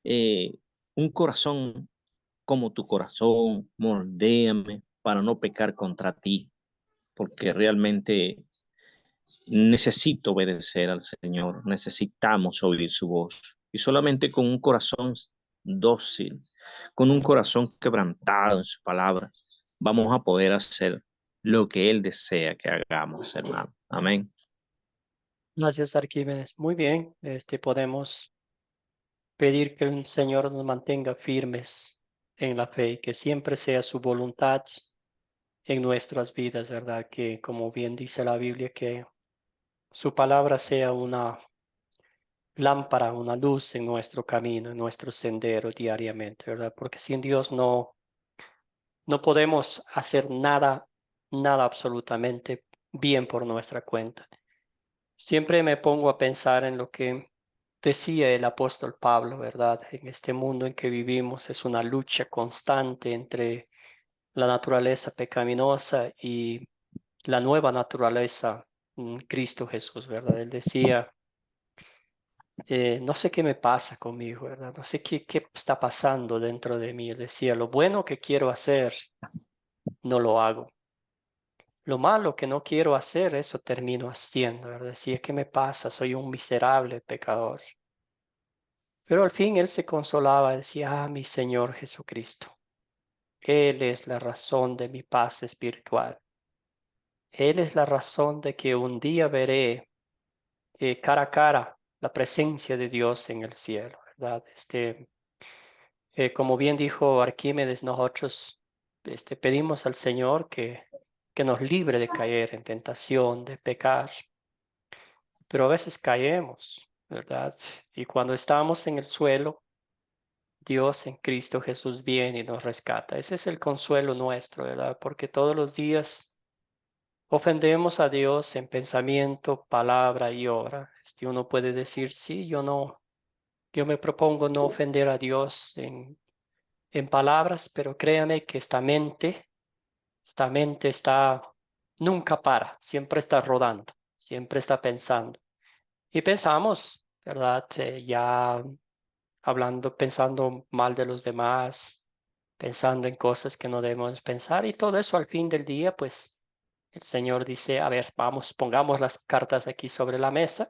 eh, un corazón como tu corazón, moldéame para no pecar contra ti, porque realmente necesito obedecer al Señor, necesitamos oír su voz. Y solamente con un corazón dócil, con un corazón quebrantado en su palabra, vamos a poder hacer lo que Él desea que hagamos, hermano. Amén. Gracias, Arquímedes. Muy bien, podemos pedir que el Señor nos mantenga firmes en la fe y que siempre sea su voluntad en nuestras vidas, ¿verdad? Que como bien dice la Biblia, que su palabra sea una lámpara, una luz en nuestro camino, en nuestro sendero diariamente, ¿verdad? Porque sin Dios no podemos hacer nada, nada absolutamente bien por nuestra cuenta. Siempre me pongo a pensar en lo que decía el apóstol Pablo, ¿verdad? En este mundo en que vivimos es una lucha constante entre la naturaleza pecaminosa y la nueva naturaleza, Cristo Jesús, ¿verdad? Él decía, no sé qué me pasa conmigo, ¿verdad? No sé qué está pasando dentro de mí. Él decía, lo bueno que quiero hacer, no lo hago. Lo malo que no quiero hacer, eso termino haciendo, ¿verdad? Decía, ¿qué me pasa? Soy un miserable pecador. Pero al fin él se consolaba, decía, mi Señor Jesucristo. Él es la razón de mi paz espiritual. Él es la razón de que un día veré cara a cara la presencia de Dios en el cielo, ¿verdad? Como bien dijo Arquímedes, nosotros pedimos al Señor que nos libre de caer en tentación, de pecar, pero a veces caemos, ¿verdad? Y cuando estamos en el suelo, Dios en Cristo Jesús viene y nos rescata. Ese es el consuelo nuestro, ¿verdad? Porque todos los días ofendemos a Dios en pensamiento, palabra y obra. Uno puede decir, sí, yo me propongo no ofender a Dios en palabras, pero créame que esta mente nunca para, siempre está rodando, siempre está pensando. Y pensamos, ¿verdad? Ya hablando, pensando mal de los demás, pensando en cosas que no debemos pensar y todo eso al fin del día, pues el Señor dice, a ver, vamos, pongamos las cartas aquí sobre la mesa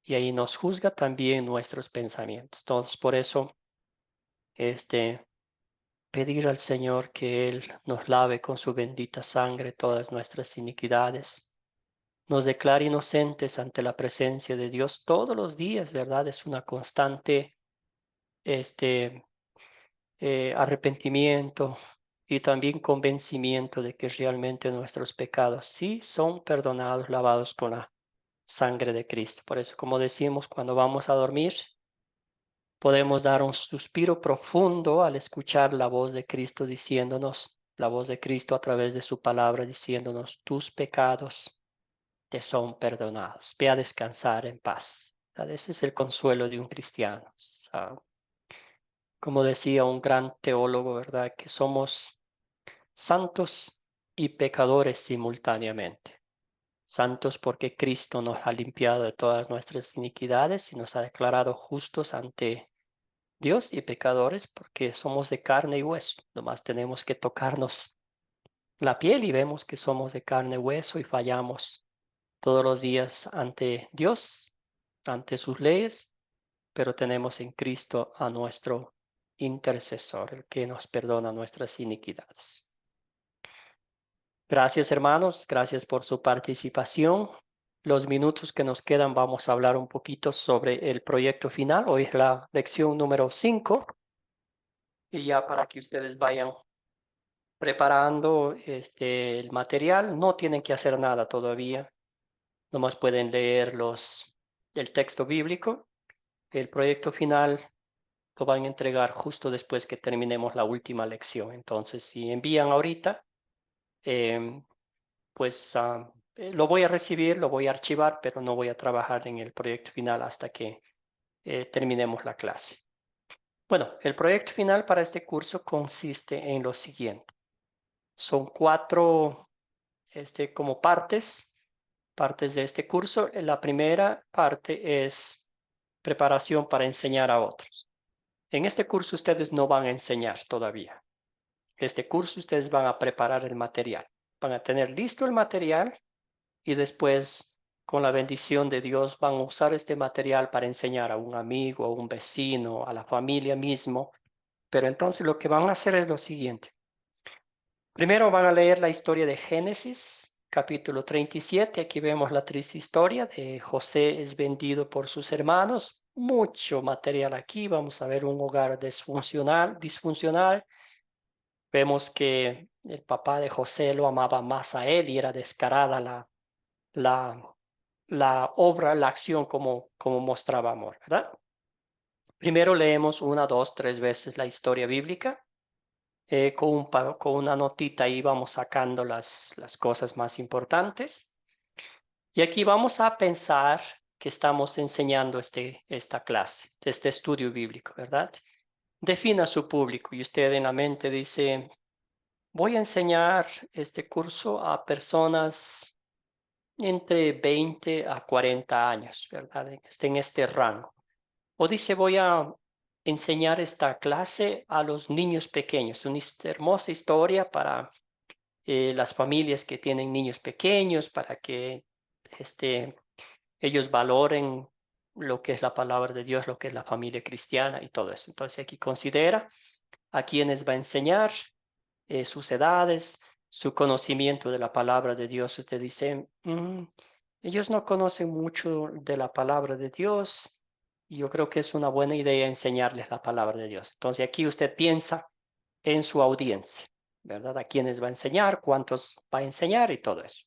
y ahí nos juzga también nuestros pensamientos. Entonces, por eso, pedir al Señor que Él nos lave con su bendita sangre todas nuestras iniquidades, nos declare inocentes ante la presencia de Dios todos los días, ¿verdad? Es una constante, este, arrepentimiento y también convencimiento de que realmente nuestros pecados sí son perdonados, lavados con la sangre de Cristo. Por eso, como decimos, cuando vamos a dormir, podemos dar un suspiro profundo al escuchar la voz de Cristo diciéndonos, la voz de Cristo a través de su palabra diciéndonos, tus pecados te son perdonados. Ve a descansar en paz. Ese es el consuelo de un cristiano. Como decía un gran teólogo, ¿verdad? Que somos santos y pecadores simultáneamente. Santos porque Cristo nos ha limpiado de todas nuestras iniquidades y nos ha declarado justos ante Dios, y pecadores porque somos de carne y hueso. Nomás tenemos que tocarnos la piel y vemos que somos de carne y hueso y fallamos todos los días ante Dios, ante sus leyes, pero tenemos en Cristo a nuestro intercesor, el que nos perdona nuestras iniquidades. Gracias, hermanos, gracias por su participación. Los minutos que nos quedan vamos a hablar un poquito sobre el proyecto final. Hoy es la lección número 5 y ya para que ustedes vayan preparando el material, no tienen que hacer nada todavía, nomás pueden leer el texto bíblico. El proyecto final lo van a entregar justo después que terminemos la última lección. Entonces, si envían ahorita, pues lo voy a recibir, lo voy a archivar, pero no voy a trabajar en el proyecto final hasta que terminemos la clase. Bueno, el proyecto final para este curso consiste en lo siguiente. Son 4 como partes de este curso. La primera parte es preparación para enseñar a otros. En este curso ustedes no van a enseñar todavía. Este curso ustedes van a preparar el material. Van a tener listo el material y después, con la bendición de Dios, van a usar este material para enseñar a un amigo, a un vecino, a la familia mismo. Pero entonces lo que van a hacer es lo siguiente. Primero van a leer la historia de Génesis, capítulo 37. Aquí vemos la triste historia de José es vendido por sus hermanos. Mucho material aquí. Vamos a ver un hogar disfuncional. Vemos que el papá de José lo amaba más a él y era descarada la obra, la acción como mostraba amor, ¿verdad? Primero leemos 1, 2, 3 veces la historia bíblica. Con una notita ahí vamos sacando las cosas más importantes. Y aquí vamos a pensar que estamos enseñando esta clase, este estudio bíblico, ¿verdad? Defina su público y usted en la mente dice, voy a enseñar este curso a personas entre 20 a 40 años, ¿verdad? En este rango. O dice, voy a enseñar esta clase a los niños pequeños. Una hermosa historia para las familias que tienen niños pequeños, para que ellos valoren lo que es la palabra de Dios, lo que es la familia cristiana y todo eso. Entonces aquí considera a quienes va a enseñar sus edades, su conocimiento de la palabra de Dios. Usted dice, ellos no conocen mucho de la palabra de Dios. Yo creo que es una buena idea enseñarles la palabra de Dios. Entonces aquí usted piensa en su audiencia, ¿verdad? A quiénes va a enseñar, cuántos va a enseñar y todo eso.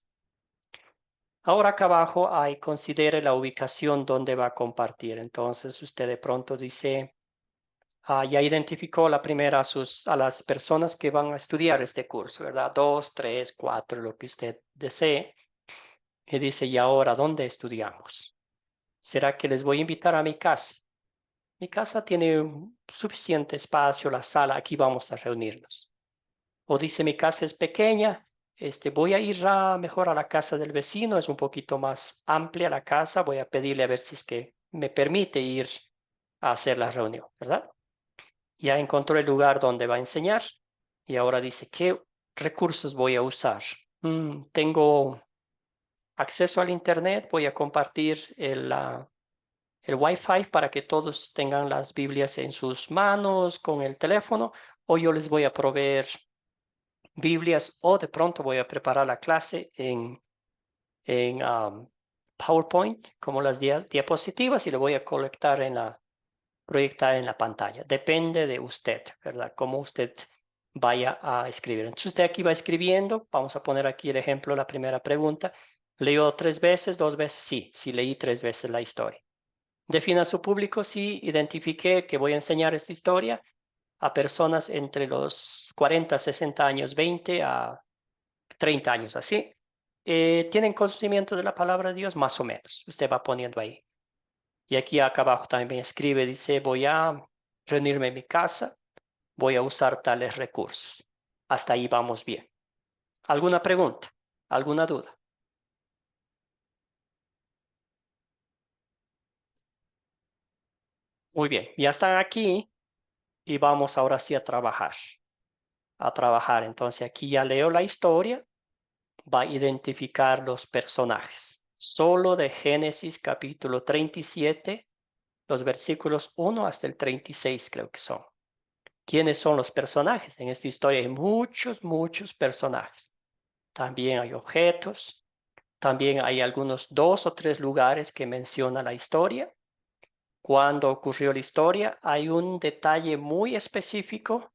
Ahora acá abajo hay, considere la ubicación donde va a compartir. Entonces usted de pronto dice, ya identificó la primera a las personas que van a estudiar este curso, ¿verdad? 2, 3, 4, lo que usted desee. Y dice, ¿y ahora dónde estudiamos? ¿Será que les voy a invitar a mi casa? Mi casa tiene suficiente espacio, la sala, aquí vamos a reunirnos. O dice, mi casa es pequeña, voy a ir mejor a la casa del vecino, es un poquito más amplia la casa, voy a pedirle a ver si es que me permite ir a hacer la reunión, ¿verdad? Ya encontró el lugar donde va a enseñar y ahora dice, ¿qué recursos voy a usar? Tengo acceso al internet, voy a compartir el Wi-Fi para que todos tengan las Biblias en sus manos con el teléfono, o yo les voy a proveer Biblias, o de pronto voy a preparar la clase en PowerPoint como las diapositivas y lo voy a proyectar en la pantalla. Depende de usted, ¿verdad? Cómo usted vaya a escribir. Entonces usted aquí va escribiendo. Vamos a poner aquí el ejemplo, la primera pregunta. ¿Leyó 3 veces, 2 veces? Sí, sí leí 3 veces la historia. Defina su público. Sí, identifiqué que voy a enseñar esta historia a personas entre los 40, 60 años, 20 a 30 años, así. ¿Tienen conocimiento de la palabra de Dios? Más o menos. Usted va poniendo ahí. Y aquí acá abajo también escribe, dice, voy a reunirme en mi casa, voy a usar tales recursos. Hasta ahí vamos bien. ¿Alguna pregunta? ¿Alguna duda? Muy bien, ya están aquí y vamos ahora sí a trabajar. Entonces aquí ya leo la historia, va a identificar los personajes. Solo de Génesis capítulo 37, los versículos 1 hasta el 36 creo que son. ¿Quiénes son los personajes? En esta historia hay muchos personajes. También hay objetos, también hay algunos 2 o 3 lugares que menciona la historia. Cuando ocurrió la historia, hay un detalle muy específico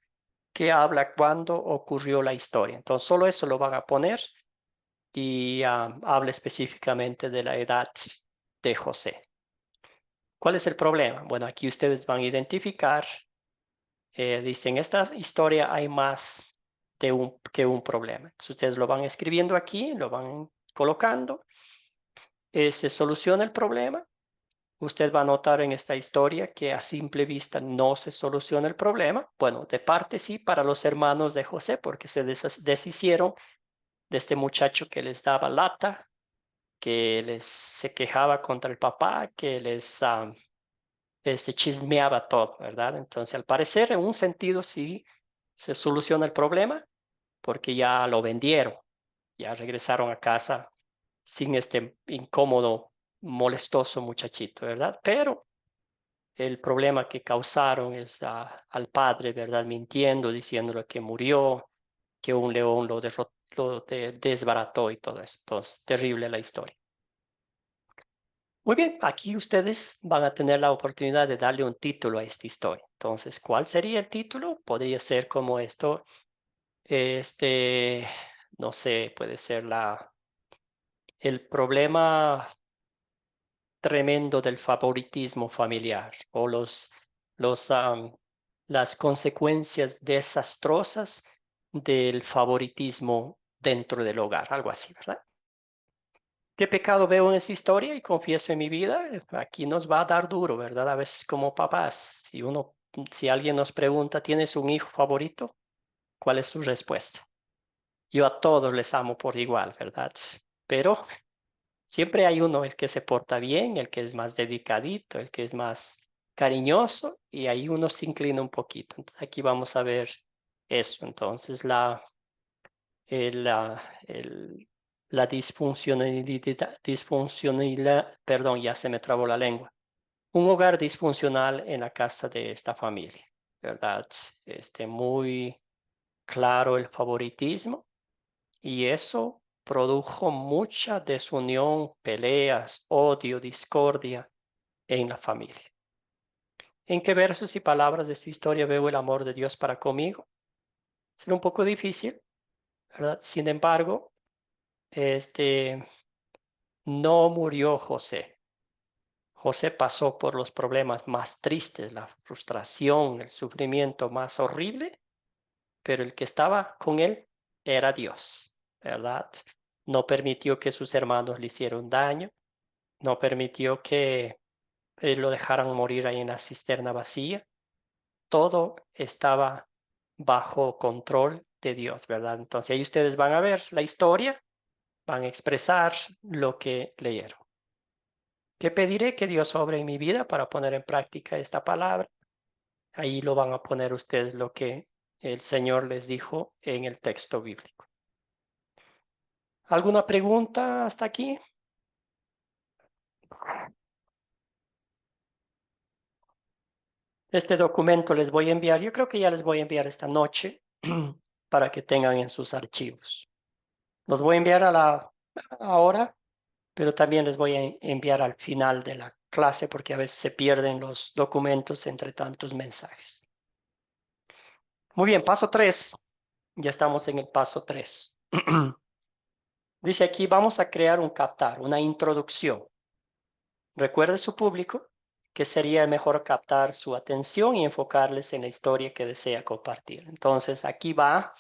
que habla cuándo ocurrió la historia. Entonces, solo eso lo van a poner y habla específicamente de la edad de José. ¿Cuál es el problema? Bueno, aquí ustedes van a identificar, dicen, esta historia hay más que un problema. Entonces, ustedes lo van escribiendo aquí, lo van colocando. Se soluciona el problema. Usted va a notar en esta historia que a simple vista no se soluciona el problema. Bueno, de parte sí para los hermanos de José, porque se deshicieron de este muchacho que les daba lata, que se quejaba contra el papá, que les chismeaba todo, ¿verdad? Entonces, al parecer, en un sentido sí se soluciona el problema, porque ya lo vendieron, ya regresaron a casa sin este incómodo, molestoso muchachito, ¿verdad? Pero el problema que causaron es al padre, ¿verdad? Mintiendo, diciéndole que murió, que un león lo desbarató y todo eso. Entonces, terrible la historia. Muy bien, aquí ustedes van a tener la oportunidad de darle un título a esta historia. Entonces, ¿cuál sería el título? Podría ser como esto, no sé, puede ser el problema tremendo del favoritismo familiar o las consecuencias desastrosas del favoritismo dentro del hogar, algo así, ¿verdad? ¿Qué pecado veo en esa historia y confieso en mi vida? Aquí nos va a dar duro, ¿verdad? A veces como papás, si alguien nos pregunta, ¿tienes un hijo favorito? ¿Cuál es su respuesta? Yo a todos les amo por igual, ¿verdad? Pero siempre hay uno, el que se porta bien, el que es más dedicadito, el que es más cariñoso, y ahí uno se inclina un poquito. Entonces aquí vamos a ver eso. Entonces la disfuncionalidad, perdón, ya se me trabó la lengua. Un hogar disfuncional en la casa de esta familia, ¿verdad? Muy claro el favoritismo y eso produjo mucha desunión, peleas, odio, discordia en la familia. ¿En qué versos y palabras de esta historia veo el amor de Dios para conmigo? Será un poco difícil, ¿verdad? Sin embargo, no murió José. José pasó por los problemas más tristes, la frustración, el sufrimiento más horrible, pero el que estaba con él era Dios, ¿verdad? No permitió que sus hermanos le hicieran daño, no permitió que lo dejaran morir ahí en la cisterna vacía. Todo estaba bajo control de Dios, ¿verdad? Entonces ahí ustedes van a ver la historia, van a expresar lo que leyeron. ¿Qué pediré que Dios obre en mi vida para poner en práctica esta palabra? Ahí lo van a poner ustedes lo que el Señor les dijo en el texto bíblico. ¿Alguna pregunta hasta aquí? Este documento les voy a enviar, yo creo que ya les voy a enviar esta noche para que tengan en sus archivos. Los voy a enviar ahora, pero también les voy a enviar al final de la clase porque a veces se pierden los documentos entre tantos mensajes. Muy bien, paso 3. Ya estamos en el paso 3. Dice aquí, vamos a crear un captar, una introducción. Recuerde su público que sería mejor captar su atención y enfocarles en la historia que desea compartir. Entonces, aquí va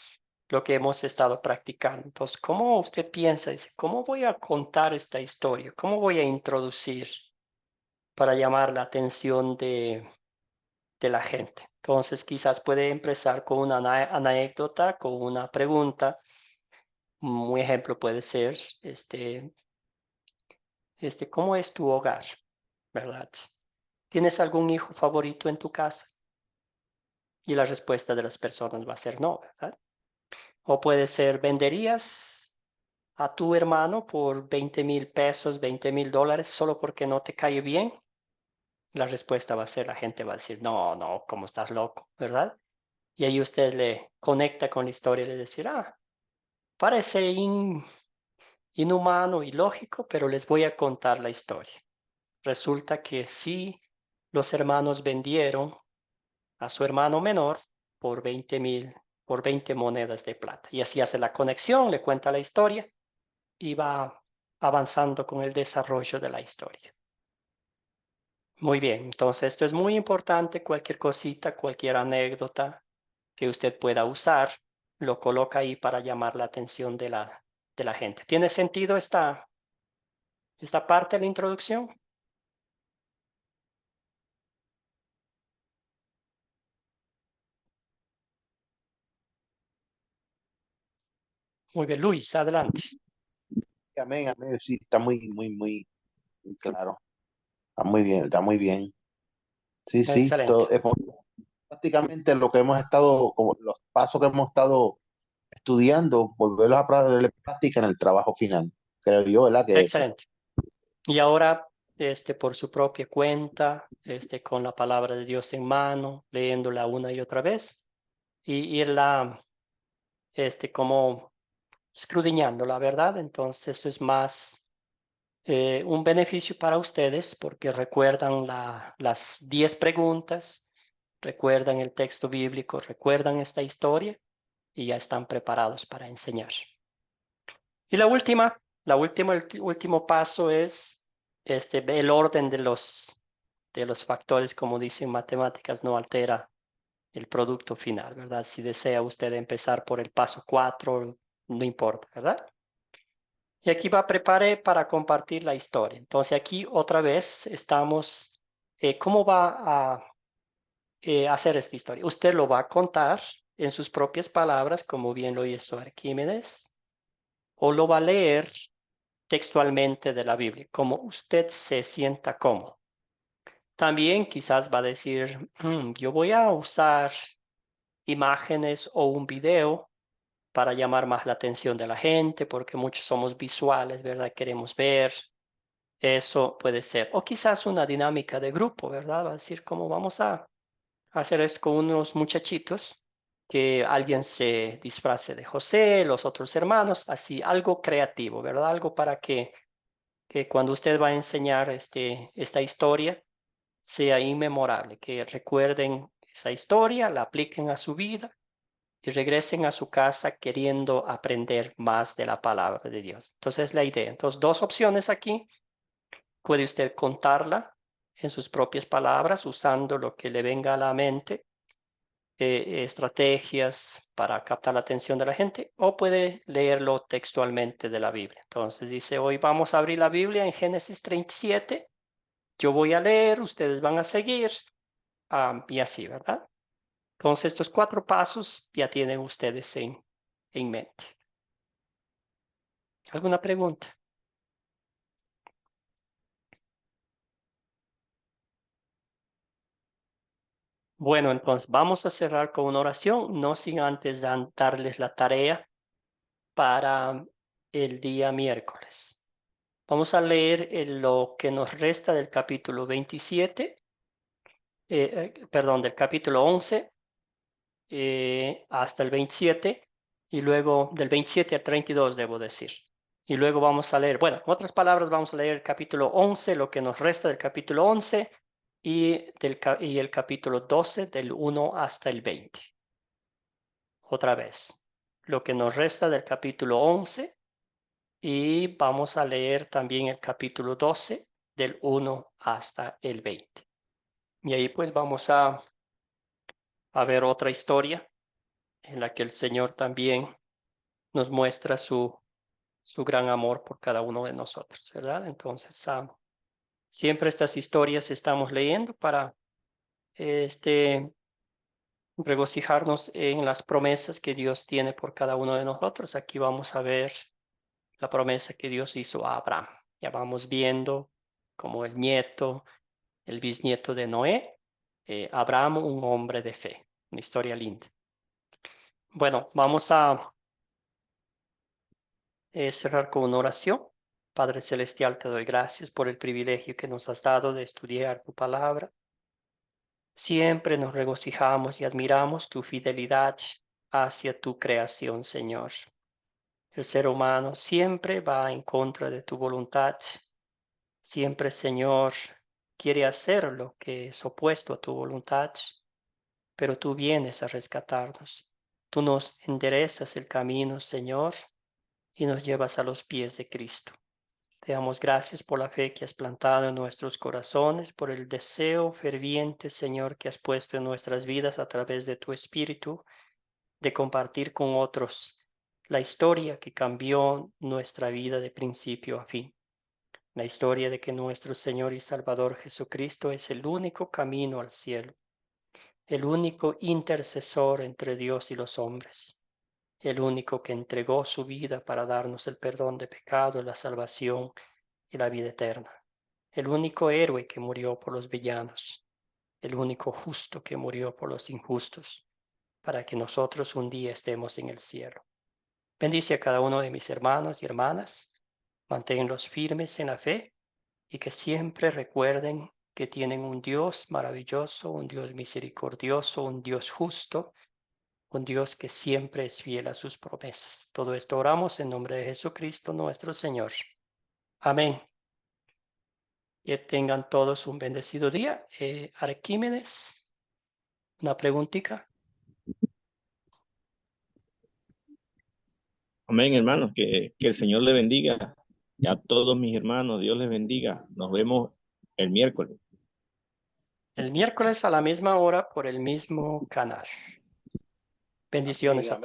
lo que hemos estado practicando. Entonces, ¿cómo usted piensa? Dice, ¿cómo voy a contar esta historia? ¿Cómo voy a introducir para llamar la atención de la gente? Entonces, quizás puede empezar con una anécdota, con una pregunta. Un ejemplo puede ser, ¿cómo es tu hogar? ¿Verdad? ¿Tienes algún hijo favorito en tu casa? Y la respuesta de las personas va a ser no, ¿verdad? O puede ser, ¿venderías a tu hermano por 20,000 pesos, 20,000 dólares solo porque no te cae bien? La respuesta va a ser, la gente va a decir, no, no, ¿cómo estás loco? ¿Verdad? Y ahí usted le conecta con la historia y le decir, parece inhumano y lógico, pero les voy a contar la historia. Resulta que sí, los hermanos vendieron a su hermano menor por 20 monedas de plata. Y así hace la conexión, le cuenta la historia y va avanzando con el desarrollo de la historia. Muy bien, entonces esto es muy importante. Cualquier cosita, cualquier anécdota que usted pueda usar, lo coloca ahí para llamar la atención de la gente. ¿Tiene sentido esta parte de la introducción? Muy bien, Luis, adelante. Amén, amén. Sí, está muy claro. Está muy bien, está muy bien. Sí, sí, Excelente. todo, prácticamente lo que hemos estado, como los pasos que hemos estado estudiando, volverlos a poner en práctica en el trabajo final. Creo yo, ¿verdad? Que eso. Excelente. Y ahora, por su propia cuenta, con la palabra de Dios en mano, leyéndola una y otra vez, y irla, como escudriñando la verdad. Entonces, eso es más un beneficio para ustedes porque recuerdan las 10 preguntas, recuerdan el texto bíblico, recuerdan esta historia y ya están preparados para enseñar. Y el último paso es el orden de los factores, como dicen matemáticas, no altera el producto final, ¿verdad? Si desea usted empezar por el paso 4, no importa, ¿verdad? Y aquí prepare para compartir la historia. Entonces aquí otra vez estamos, ¿cómo va a hacer esta historia? Usted lo va a contar en sus propias palabras, como bien lo hizo Arquímedes, o lo va a leer textualmente de la Biblia, como usted se sienta cómodo. También quizás va a decir, yo voy a usar imágenes o un video para llamar más la atención de la gente, porque muchos somos visuales, ¿verdad? Queremos ver. Eso puede ser. O quizás una dinámica de grupo, ¿verdad? Va a decir, ¿cómo vamos a hacer esto con unos muchachitos? que alguien se disfrace de José, los otros hermanos, así, algo creativo, ¿verdad? Algo para que cuando usted va a enseñar esta historia sea inmemorable, que recuerden esa historia, la apliquen a su vida y regresen a su casa queriendo aprender más de la palabra de Dios. Entonces es la idea. Entonces, dos opciones aquí. Puede usted contarla en sus propias palabras usando lo que le venga a la mente, estrategias para captar la atención de la gente, o puede leerlo textualmente de la Biblia. Entonces dice, hoy vamos a abrir la Biblia en Génesis 37. Yo voy a leer, ustedes van a seguir, y así, ¿verdad? Entonces, estos 4 pasos ya tienen ustedes en mente. ¿Alguna pregunta? Bueno, entonces vamos a cerrar con una oración, no sin antes darles la tarea para el día miércoles. Vamos a leer lo que nos resta del capítulo 27, perdón, del capítulo 11 hasta el 27, y luego del 27 al 32, debo decir. Y luego vamos a leer, bueno, en otras palabras, vamos a leer el capítulo 11, lo que nos resta del capítulo 11, y el capítulo 12, del 1 hasta el 20. Otra vez, lo que nos resta del capítulo 11, y vamos a leer también el capítulo 12, del 1 hasta el 20. Y ahí pues vamos a ver otra historia en la que el Señor también nos muestra su gran amor por cada uno de nosotros, ¿verdad? Entonces, siempre estas historias estamos leyendo para regocijarnos en las promesas que Dios tiene por cada uno de nosotros. Aquí vamos a ver la promesa que Dios hizo a Abraham. Ya vamos viendo como el nieto, el bisnieto de Noé, Abraham, un hombre de fe. Una historia linda. Bueno, vamos a cerrar con una oración. Padre Celestial, te doy gracias por el privilegio que nos has dado de estudiar tu palabra. Siempre nos regocijamos y admiramos tu fidelidad hacia tu creación, Señor. El ser humano siempre va en contra de tu voluntad. Siempre, Señor, quiere hacer lo que es opuesto a tu voluntad, pero tú vienes a rescatarnos. Tú nos enderezas el camino, Señor, y nos llevas a los pies de Cristo. Te damos gracias por la fe que has plantado en nuestros corazones, por el deseo ferviente, Señor, que has puesto en nuestras vidas a través de tu Espíritu, de compartir con otros la historia que cambió nuestra vida de principio a fin. La historia de que nuestro Señor y Salvador Jesucristo es el único camino al cielo, el único intercesor entre Dios y los hombres, el único que entregó su vida para darnos el perdón de pecado, la salvación y la vida eterna, el único héroe que murió por los villanos, el único justo que murió por los injustos, para que nosotros un día estemos en el cielo. Bendice a cada uno de mis hermanos y hermanas, manténlos firmes en la fe y que siempre recuerden que tienen un Dios maravilloso, un Dios misericordioso, un Dios justo, un Dios que siempre es fiel a sus promesas. Todo esto oramos en nombre de Jesucristo nuestro Señor. Amén. Que tengan todos un bendecido día. Arquímedes, una preguntita. Amén, hermanos, que el Señor le bendiga. Y a todos mis hermanos, Dios les bendiga. Nos vemos el miércoles. El miércoles a la misma hora por el mismo canal. Bendiciones a todos.